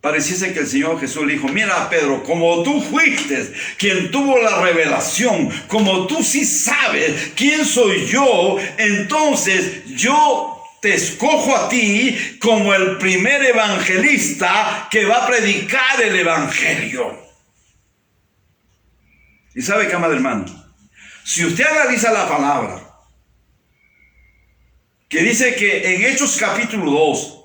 Pareciese que el Señor Jesús le dijo, mira Pedro, como tú fuiste quien tuvo la revelación, como tú sí sabes quién soy yo, entonces yo te escojo a ti como el primer evangelista que va a predicar el evangelio. Y sabe qué, amado hermano, si usted analiza la palabra, que dice que en Hechos capítulo 2,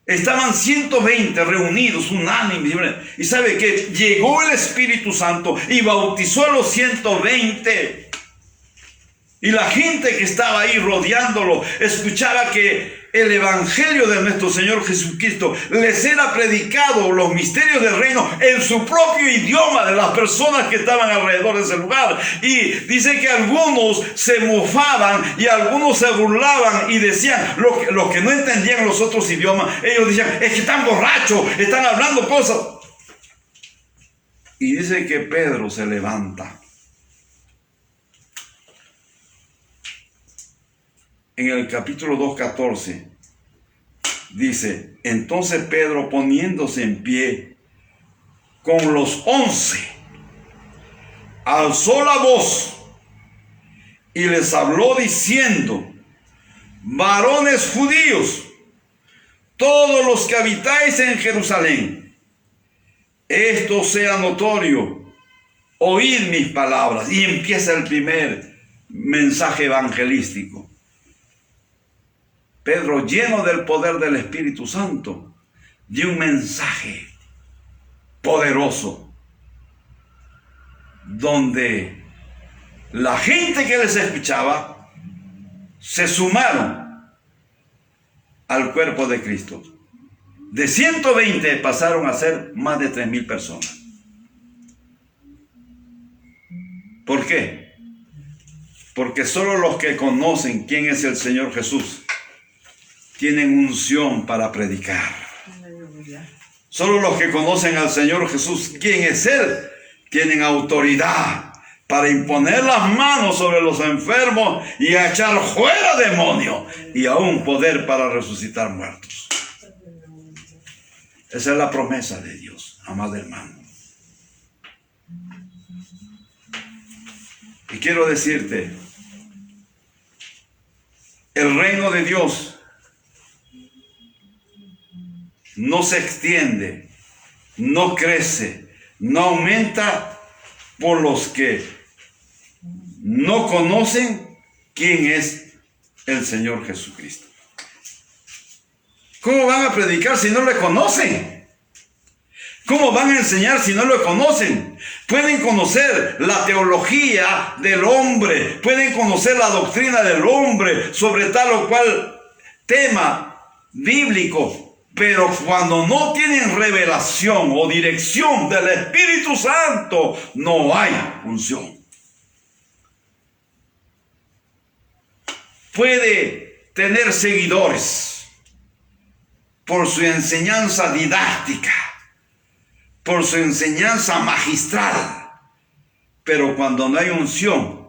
estaban 120 reunidos, unánimes, y sabe que llegó el Espíritu Santo y bautizó a los 120. Y la gente que estaba ahí rodeándolo escuchaba que el evangelio de nuestro Señor Jesucristo les era predicado, los misterios del reino, en su propio idioma de las personas que estaban alrededor de ese lugar. Y dice que algunos se mofaban y algunos se burlaban y decían, los que no entendían los otros idiomas, ellos decían, es que están borrachos, están hablando cosas. Y dice que Pedro se levanta. En el capítulo 2:14 dice, entonces Pedro, poniéndose en pie con los 11, alzó la voz y les habló diciendo, varones judíos, todos los que habitáis en Jerusalén, esto sea notorio, oíd mis palabras. Y empieza el primer mensaje evangelístico. Pedro, lleno del poder del Espíritu Santo, dio un mensaje poderoso, donde la gente que les escuchaba se sumaron al cuerpo de Cristo. De 120 pasaron a ser más de 3,000 personas. ¿Por qué? Porque solo los que conocen quién es el Señor Jesús tienen unción para predicar. Solo los que conocen al Señor Jesús, quién es Él, tienen autoridad para imponer las manos sobre los enfermos y a echar fuera demonios, y aún poder para resucitar muertos. Esa es la promesa de Dios, amado hermano. Y quiero decirte, el reino de Dios no se extiende, no crece, no aumenta por los que no conocen quién es el Señor Jesucristo. ¿Cómo van a predicar si no le conocen? ¿Cómo van a enseñar si no lo conocen? Pueden conocer la teología del hombre, pueden conocer la doctrina del hombre sobre tal o cual tema bíblico, pero cuando no tienen revelación o dirección del Espíritu Santo, no hay unción. Puede tener seguidores por su enseñanza didáctica, por su enseñanza magistral, pero cuando no hay unción,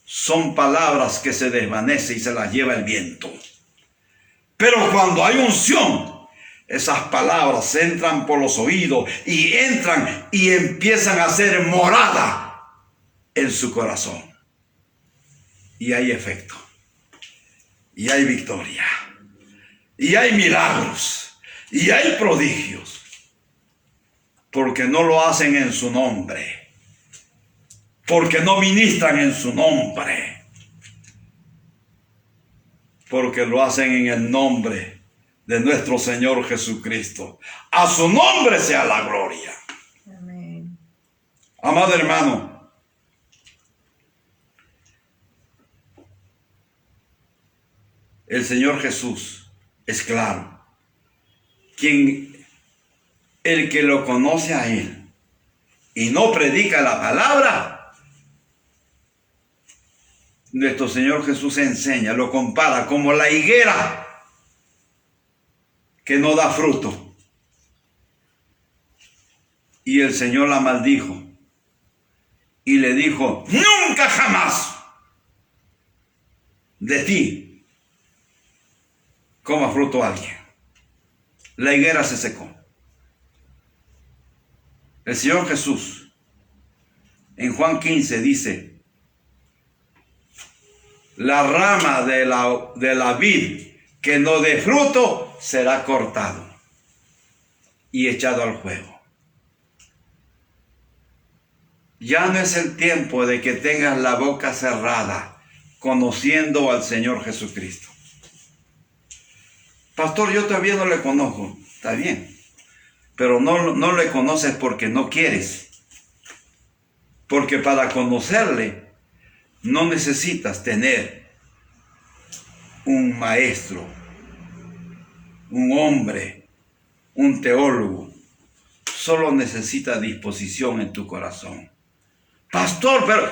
son palabras que se desvanecen y se las lleva el viento. Pero cuando hay unción, esas palabras entran por los oídos y entran y empiezan a hacer morada en su corazón. Y hay efecto, y hay victoria, y hay milagros, y hay prodigios, porque no lo hacen en su nombre, porque no ministran en su nombre, porque lo hacen en el nombre de nuestro Señor Jesucristo. A su nombre sea la gloria. Amén. Amado hermano, el Señor Jesús es claro. El que lo conoce a Él y no predica la palabra, nuestro Señor Jesús enseña, lo compara como la higuera que no da fruto. Y el Señor la maldijo y le dijo: nunca jamás de ti coma fruto alguien. La higuera se secó. El Señor Jesús en Juan 15 dice: la rama de la vid que no dé fruto será cortado y echado al fuego. Ya no es el tiempo de que tengas la boca cerrada conociendo al Señor Jesucristo. Pastor, yo todavía no le conozco. Está bien, pero no le conoces porque no quieres. Porque para conocerle no necesitas tener un maestro, un hombre, un teólogo. Solo necesitas disposición en tu corazón. Pastor, pero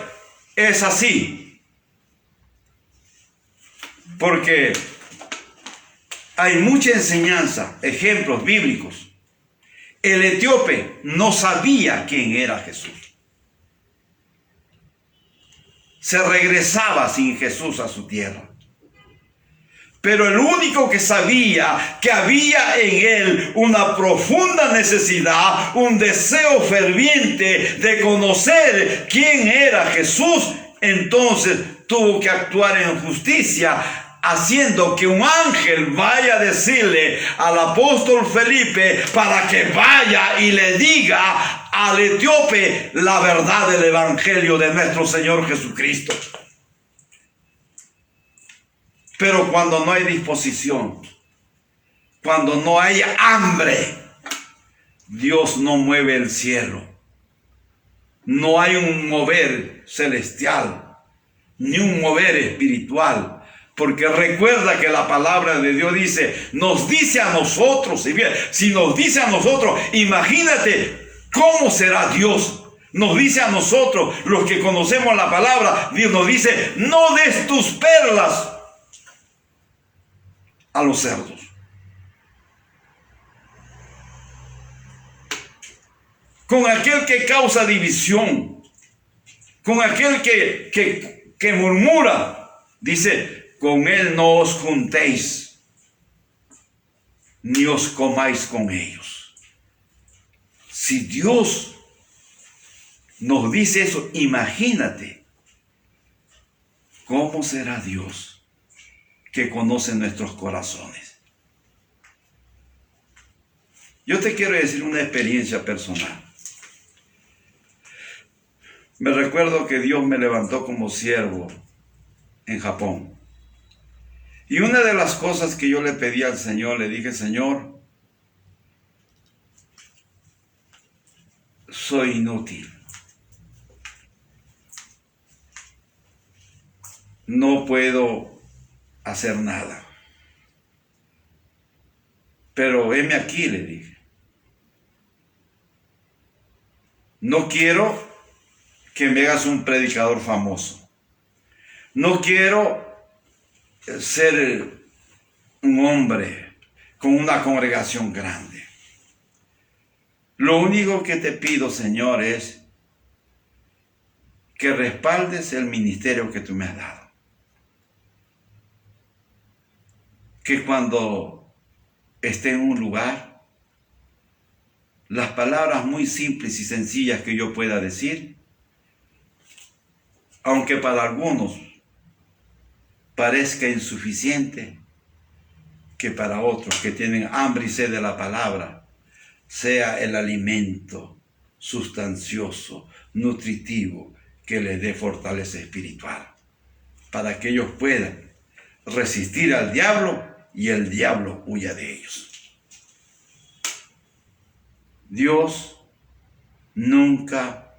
es así. Porque hay mucha enseñanza, ejemplos bíblicos. El etíope no sabía quién era Jesús. Se regresaba sin Jesús a su tierra. Pero el único que sabía que había en él una profunda necesidad, un deseo ferviente de conocer quién era Jesús, entonces tuvo que actuar en justicia, haciendo que un ángel vaya a decirle al apóstol Felipe para que vaya y le diga al etíope la verdad del evangelio de nuestro Señor Jesucristo. Pero cuando no hay disposición, cuando no hay hambre, Dios no mueve el cielo. No hay un mover celestial, ni un mover espiritual. Porque recuerda que la palabra de Dios nos dice a nosotros, si nos dice a nosotros, imagínate cómo será Dios. Nos dice a nosotros, los que conocemos la palabra, Dios nos dice: no des tus perlas a los cerdos. Con aquel que causa división, con aquel que murmura, dice: con él no os juntéis, ni os comáis con ellos. Si Dios nos dice eso, imagínate cómo será Dios que conoce nuestros corazones. Yo te quiero decir una experiencia personal. Me recuerdo que Dios me levantó como siervo en Japón. Y una de las cosas que yo le pedí al Señor, le dije: Señor, soy inútil. No puedo hacer nada. Pero heme aquí, le dije. No quiero que me hagas un predicador famoso. No quiero ser un hombre con una congregación grande. Lo único que te pido, Señor, es que respaldes el ministerio que tú me has dado. Que cuando esté en un lugar, las palabras muy simples y sencillas que yo pueda decir, aunque para algunos parezca insuficiente, que para otros que tienen hambre y sed de la palabra, sea el alimento sustancioso, nutritivo, que les dé fortaleza espiritual, para que ellos puedan resistir al diablo y el diablo huya de ellos. Dios nunca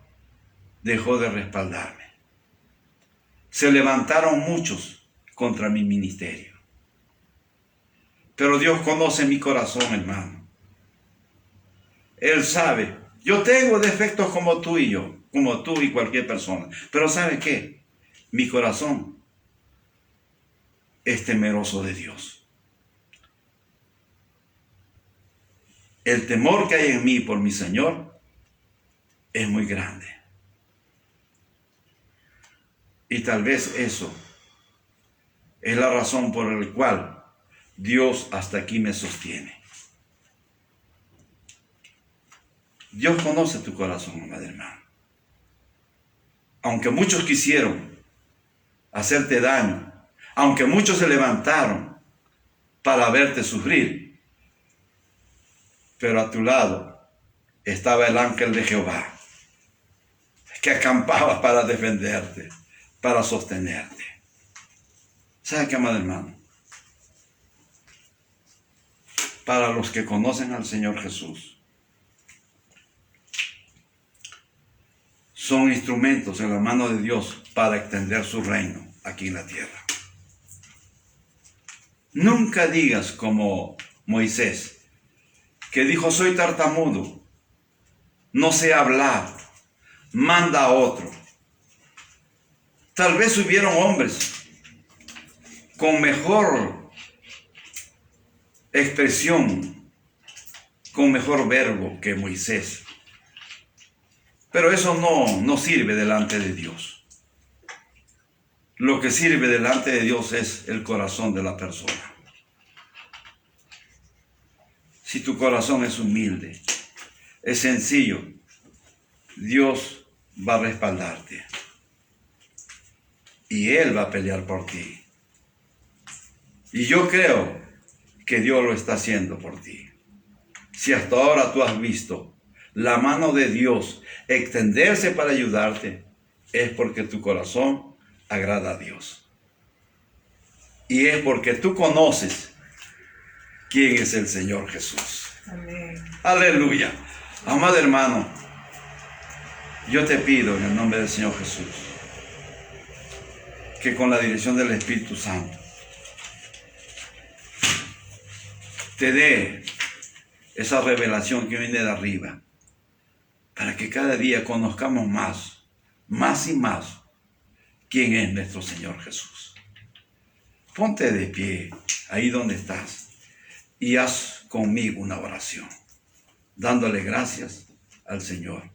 dejó de respaldarme. Se levantaron muchos contra mi ministerio, pero Dios conoce mi corazón, hermano. Él sabe. Yo tengo defectos como tú y yo, como tú y cualquier persona, pero ¿sabe qué? Mi corazón es temeroso de Dios. El temor que hay en mí por mi Señor es muy grande. Y tal vez eso es la razón por la cual Dios hasta aquí me sostiene. Dios conoce tu corazón, amado hermano. Aunque muchos quisieron hacerte daño, aunque muchos se levantaron para verte sufrir, pero a tu lado estaba el ángel de Jehová, que acampaba para defenderte, para sostenerte. ¿Sabe qué, amado hermano? Para los que conocen al Señor Jesús, son instrumentos en la mano de Dios para extender su reino aquí en la tierra. Nunca digas como Moisés, que dijo: soy tartamudo, no sé hablar, manda a otro. Tal vez hubieron hombres con mejor expresión, con mejor verbo que Moisés. Pero eso no sirve delante de Dios. Lo que sirve delante de Dios es el corazón de la persona. Si tu corazón es humilde, es sencillo, Dios va a respaldarte. Y Él va a pelear por ti. Y yo creo que Dios lo está haciendo por ti. Si hasta ahora tú has visto la mano de Dios extenderse para ayudarte, es porque tu corazón agrada a Dios. Y es porque tú conoces quién es el Señor Jesús. Amén. Aleluya. Amado hermano, yo te pido en el nombre del Señor Jesús que con la dirección del Espíritu Santo te dé esa revelación que viene de arriba, para que cada día conozcamos más y más quién es nuestro Señor Jesús. Ponte de pie ahí donde estás y haz conmigo una oración, dándole gracias al Señor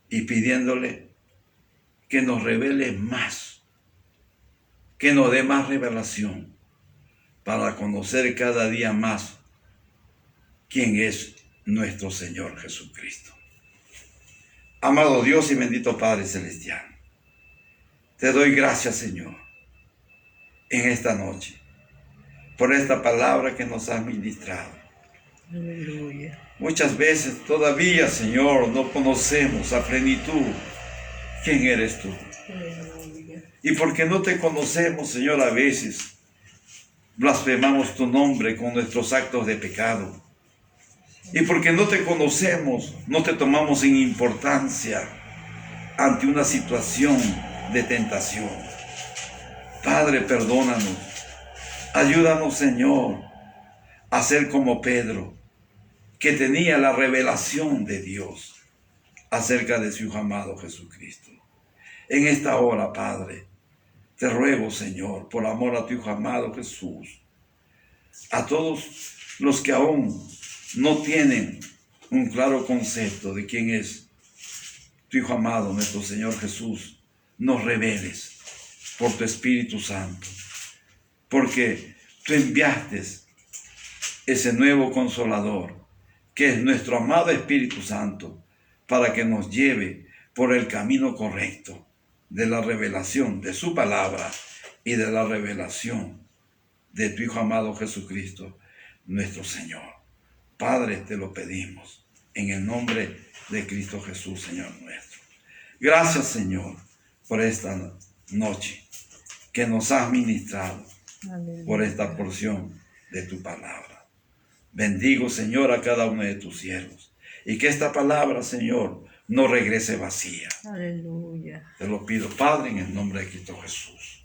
y pidiéndole que nos revele más, que nos dé más revelación para conocer cada día más quién es nuestro Señor Jesucristo. Amado Dios y bendito Padre Celestial, te doy gracias, Señor, en esta noche, por esta palabra que nos has ministrado. Aleluya. Muchas veces todavía, Señor, no conocemos a plenitud quién eres tú. Aleluya. Y porque no te conocemos, Señor, a veces blasfemamos tu nombre con nuestros actos de pecado. Y porque no te conocemos, no te tomamos en importancia ante una situación de tentación. Padre, perdónanos. Ayúdanos, Señor, a ser como Pedro, que tenía la revelación de Dios acerca de su Hijo amado Jesucristo. En esta hora, Padre, te ruego, Señor, por amor a tu Hijo amado Jesús, a todos los que aún no tienen un claro concepto de quién es tu Hijo amado, nuestro Señor Jesús, nos reveles por tu Espíritu Santo, porque tú enviaste ese nuevo Consolador, que es nuestro amado Espíritu Santo, para que nos lleve por el camino correcto de la revelación de su palabra y de la revelación de tu Hijo amado Jesucristo, nuestro Señor. Padre, te lo pedimos en el nombre de Cristo Jesús, Señor nuestro. Gracias, Señor, por esta noche que nos has ministrado, Aleluya. por esta porción de tu palabra. Bendigo, Señor, a cada uno de tus siervos, y que esta palabra, Señor, no regrese vacía. Aleluya. Te lo pido, Padre, en el nombre de Cristo Jesús.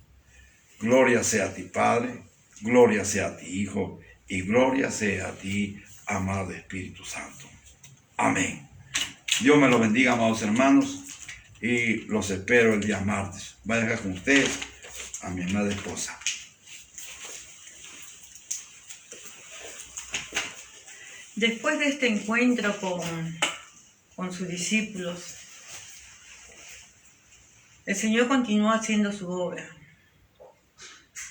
Gloria sea a ti, Padre, gloria sea a ti, Hijo, y gloria sea a ti, amado Espíritu Santo. Amén. Dios me lo bendiga, amados hermanos, y los espero el día martes. Voy a dejar con ustedes a mi amada esposa. Después de este encuentro con sus discípulos, el Señor continuó haciendo su obra.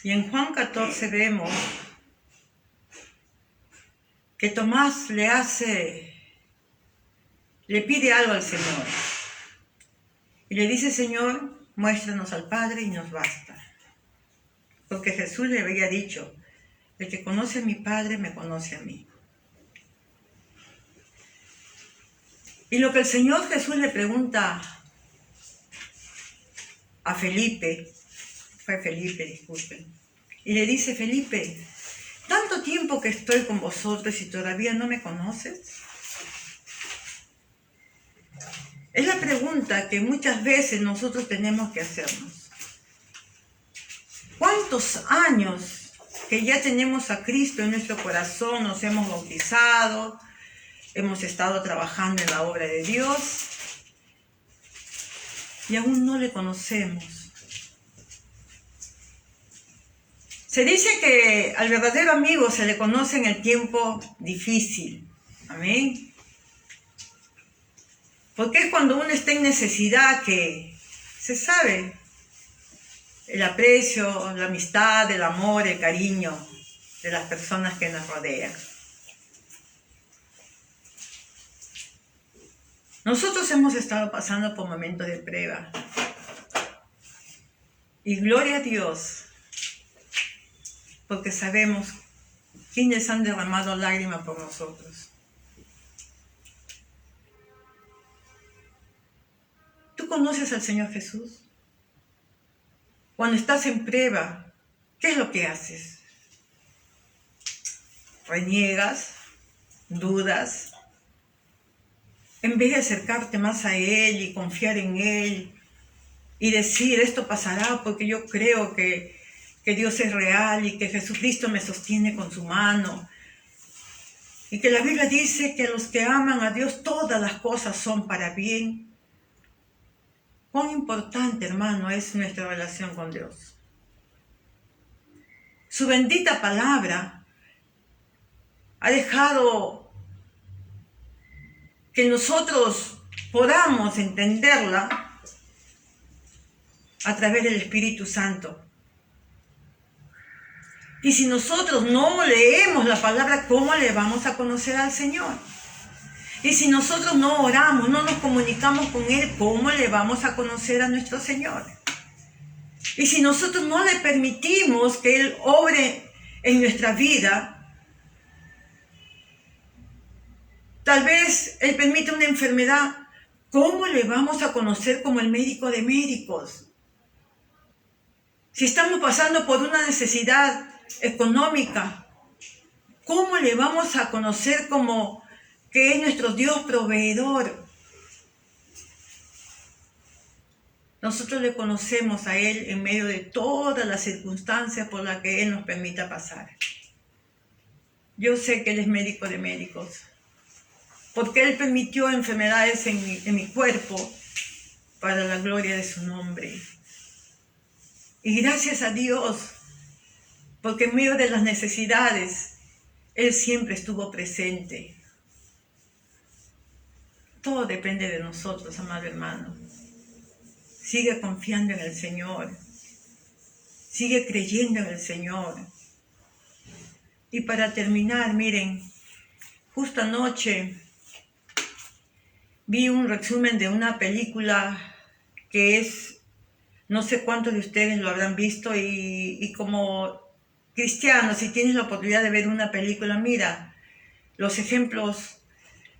Y en Juan 14 vemos que Tomás le pide algo al Señor. Y le dice: Señor, muéstranos al Padre y nos basta. Porque Jesús le había dicho: el que conoce a mi Padre me conoce a mí. Y lo que el Señor Jesús le pregunta a Felipe, disculpen, y le dice: Felipe, ¿tanto tiempo que estoy con vosotros y todavía no me conoces? Es la pregunta que muchas veces nosotros tenemos que hacernos. ¿Cuántos años que ya tenemos a Cristo en nuestro corazón, nos hemos bautizado, hemos estado trabajando en la obra de Dios y aún no le conocemos? Se dice que al verdadero amigo se le conoce en el tiempo difícil. Amén. Porque es cuando uno está en necesidad que se sabe el aprecio, la amistad, el amor, el cariño de las personas que nos rodean. Nosotros hemos estado pasando por momentos de prueba. Y gloria a Dios, porque sabemos quiénes han derramado lágrimas por nosotros. ¿Tú conoces al Señor Jesús? Cuando estás en prueba, ¿qué es lo que haces? ¿Reniegas? ¿Dudas? En vez de acercarte más a Él y confiar en Él y decir: esto pasará porque yo creo que Dios es real y que Jesucristo me sostiene con su mano. Y que la Biblia dice que los que aman a Dios todas las cosas son para bien. Cuán importante, hermano, es nuestra relación con Dios. Su bendita palabra ha dejado que nosotros podamos entenderla a través del Espíritu Santo. Y si nosotros no leemos la palabra, ¿cómo le vamos a conocer al Señor? Y si nosotros no oramos, no nos comunicamos con Él, ¿cómo le vamos a conocer a nuestro Señor? Y si nosotros no le permitimos que Él obre en nuestra vida, tal vez Él permite una enfermedad, ¿cómo le vamos a conocer como el médico de médicos? Si estamos pasando por una necesidad económica, ¿cómo le vamos a conocer como que es nuestro Dios proveedor? Nosotros le conocemos a Él en medio de todas las circunstancias por las que Él nos permita pasar. Yo sé que Él es médico de médicos, porque Él permitió enfermedades en mi cuerpo para la gloria de su nombre. Y gracias a Dios, porque en medio de las necesidades, Él siempre estuvo presente. Todo depende de nosotros, amado hermano. Sigue confiando en el Señor. Sigue creyendo en el Señor. Y para terminar, miren, justo anoche vi un resumen de una película que es, no sé cuántos de ustedes lo habrán visto, y como cristianos, si tienes la oportunidad de ver una película, mira los ejemplos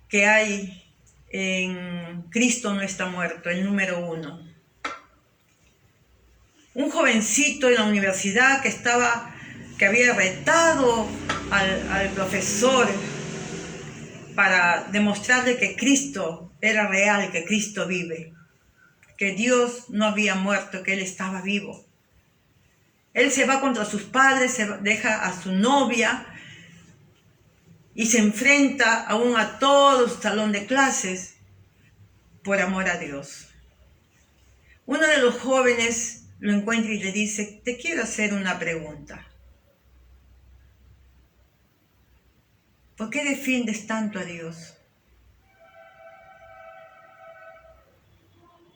que hay en Cristo no está muerto, el número 1. Un jovencito en la universidad que había retado al profesor para demostrarle que Cristo era real, que Cristo vive, que Dios no había muerto, que Él estaba vivo. Él se va contra sus padres, deja a su novia y se enfrenta aún a todo su salón de clases por amor a Dios. Uno de los jóvenes lo encuentra y le dice: te quiero hacer una pregunta. ¿Por qué defiendes tanto a Dios?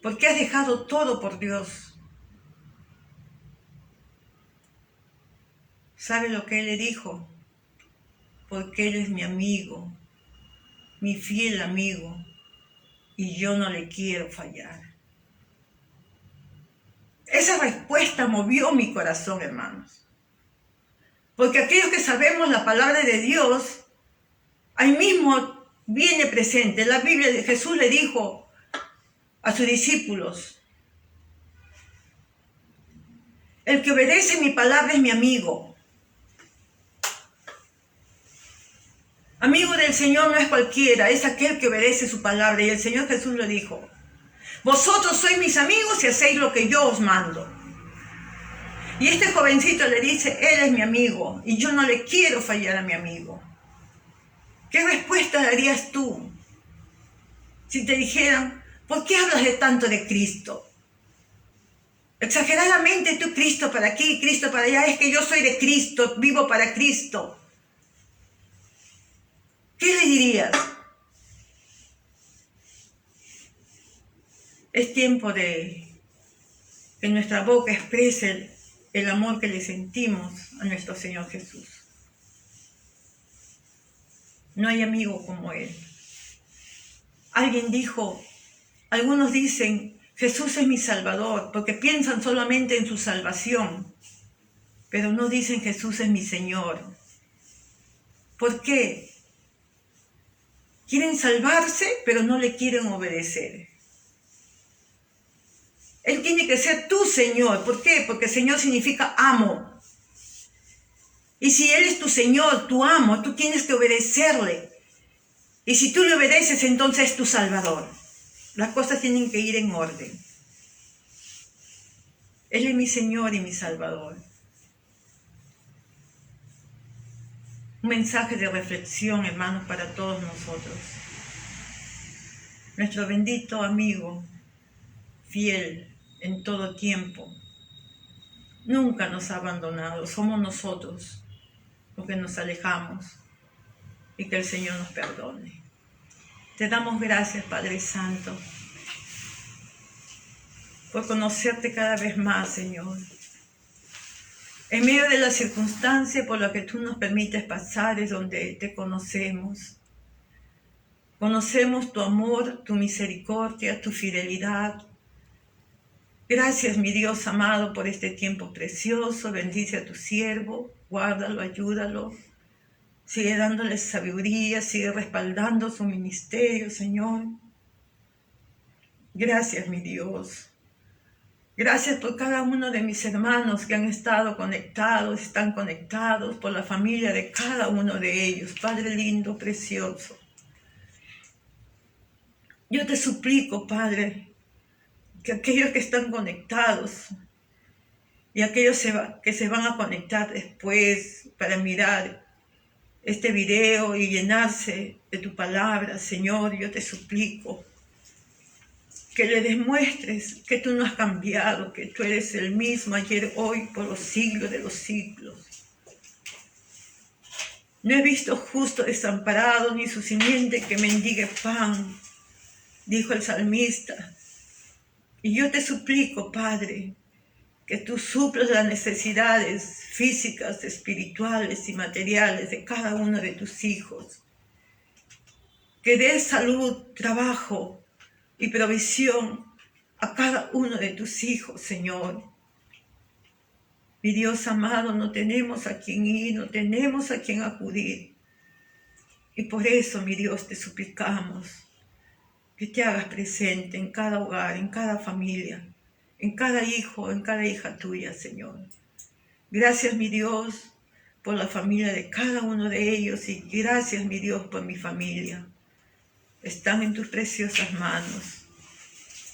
¿Por qué has dejado todo por Dios? ¿Sabe lo que Él le dijo? Porque Él es mi amigo, mi fiel amigo, y yo no le quiero fallar. Esa respuesta movió mi corazón, hermanos. Porque aquellos que sabemos la palabra de Dios, ahí mismo viene presente. La Biblia de Jesús le dijo a sus discípulos: el que obedece mi palabra es mi amigo. Amigo del Señor no es cualquiera, es aquel que obedece su palabra. Y el Señor Jesús lo dijo: vosotros sois mis amigos y hacéis lo que yo os mando. Y este jovencito le dice: él es mi amigo y yo no le quiero fallar a mi amigo. ¿Qué respuesta darías tú si te dijeran: ¿por qué hablas de tanto de Cristo? Exageradamente tú, Cristo para aquí, Cristo para allá. Es que yo soy de Cristo, vivo para Cristo. ¿Qué le dirías? Es tiempo de que nuestra boca exprese el amor que le sentimos a nuestro Señor Jesús. No hay amigo como Él. Alguien dijo, algunos dicen: Jesús es mi Salvador, porque piensan solamente en su salvación, pero no dicen Jesús es mi Señor. ¿Por qué? Quieren salvarse, pero no le quieren obedecer. Él tiene que ser tu Señor. ¿Por qué? Porque Señor significa amo. Y si Él es tu Señor, tu amo, tú tienes que obedecerle. Y si tú le obedeces, entonces es tu Salvador. Las cosas tienen que ir en orden. Él es mi Señor y mi Salvador. Un mensaje de reflexión, hermanos, para todos nosotros. Nuestro bendito amigo, fiel en todo tiempo, nunca nos ha abandonado. Somos nosotros los que nos alejamos, y que el Señor nos perdone. Te damos gracias, Padre Santo, por conocerte cada vez más, Señor. En medio de las circunstancias por las que tú nos permites pasar es donde te conocemos. Conocemos tu amor, tu misericordia, tu fidelidad. Gracias, mi Dios amado, por este tiempo precioso. Bendice a tu siervo, guárdalo, ayúdalo. Sigue dándole sabiduría, sigue respaldando su ministerio, Señor. Gracias, mi Dios. Gracias por cada uno de mis hermanos que han estado conectados, están conectados, por la familia de cada uno de ellos. Padre lindo, precioso. Yo te suplico, Padre, que aquellos que están conectados y aquellos que se van a conectar después para mirar este video y llenarse de tu palabra, Señor, yo te suplico que le demuestres que tú no has cambiado, que tú eres el mismo ayer, hoy, por los siglos de los siglos. No he visto justo desamparado, ni su simiente que mendigue pan, dijo el salmista. Y yo te suplico, Padre, que tú suplas las necesidades físicas, espirituales y materiales de cada uno de tus hijos. Que des salud, trabajo y provisión a cada uno de tus hijos, Señor. Mi Dios amado, no tenemos a quien ir, no tenemos a quien acudir. Y por eso, mi Dios, te suplicamos que te hagas presente en cada hogar, en cada familia, en cada hijo, en cada hija tuya, Señor. Gracias, mi Dios, por la familia de cada uno de ellos, y gracias, mi Dios, por mi familia. Están en tus preciosas manos.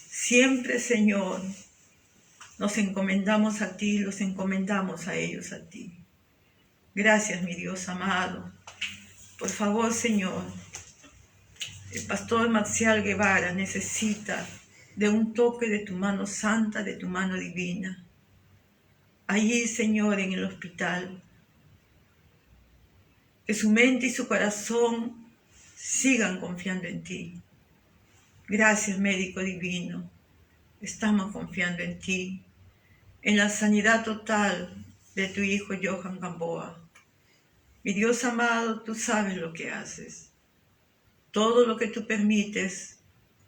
Siempre, Señor, nos encomendamos a ti, los encomendamos a ellos a ti. Gracias, mi Dios amado. Por favor, Señor, el pastor Marcial Guevara necesita de un toque de tu mano santa, de tu mano divina. Allí, Señor, en el hospital. que su mente y su corazón sigan confiando en ti. Gracias, médico divino. Estamos confiando en ti, en la sanidad total de tu hijo Johan Gamboa. Mi Dios amado, tú sabes lo que haces. Todo lo que tú permites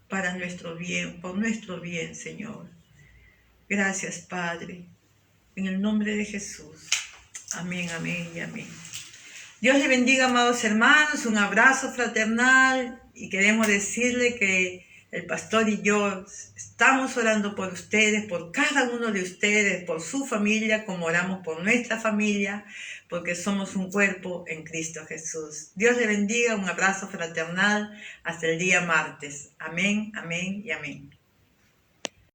para nuestro bien, por nuestro bien, Señor. Gracias, Padre. En el nombre de Jesús. Amén, amén y amén. Dios le bendiga, amados hermanos. Un abrazo fraternal. Y queremos decirle que el pastor y yo estamos orando por ustedes, por cada uno de ustedes, por su familia, como oramos por nuestra familia, porque somos un cuerpo en Cristo Jesús. Dios le bendiga, un abrazo fraternal hasta el día martes. Amén, amén y amén.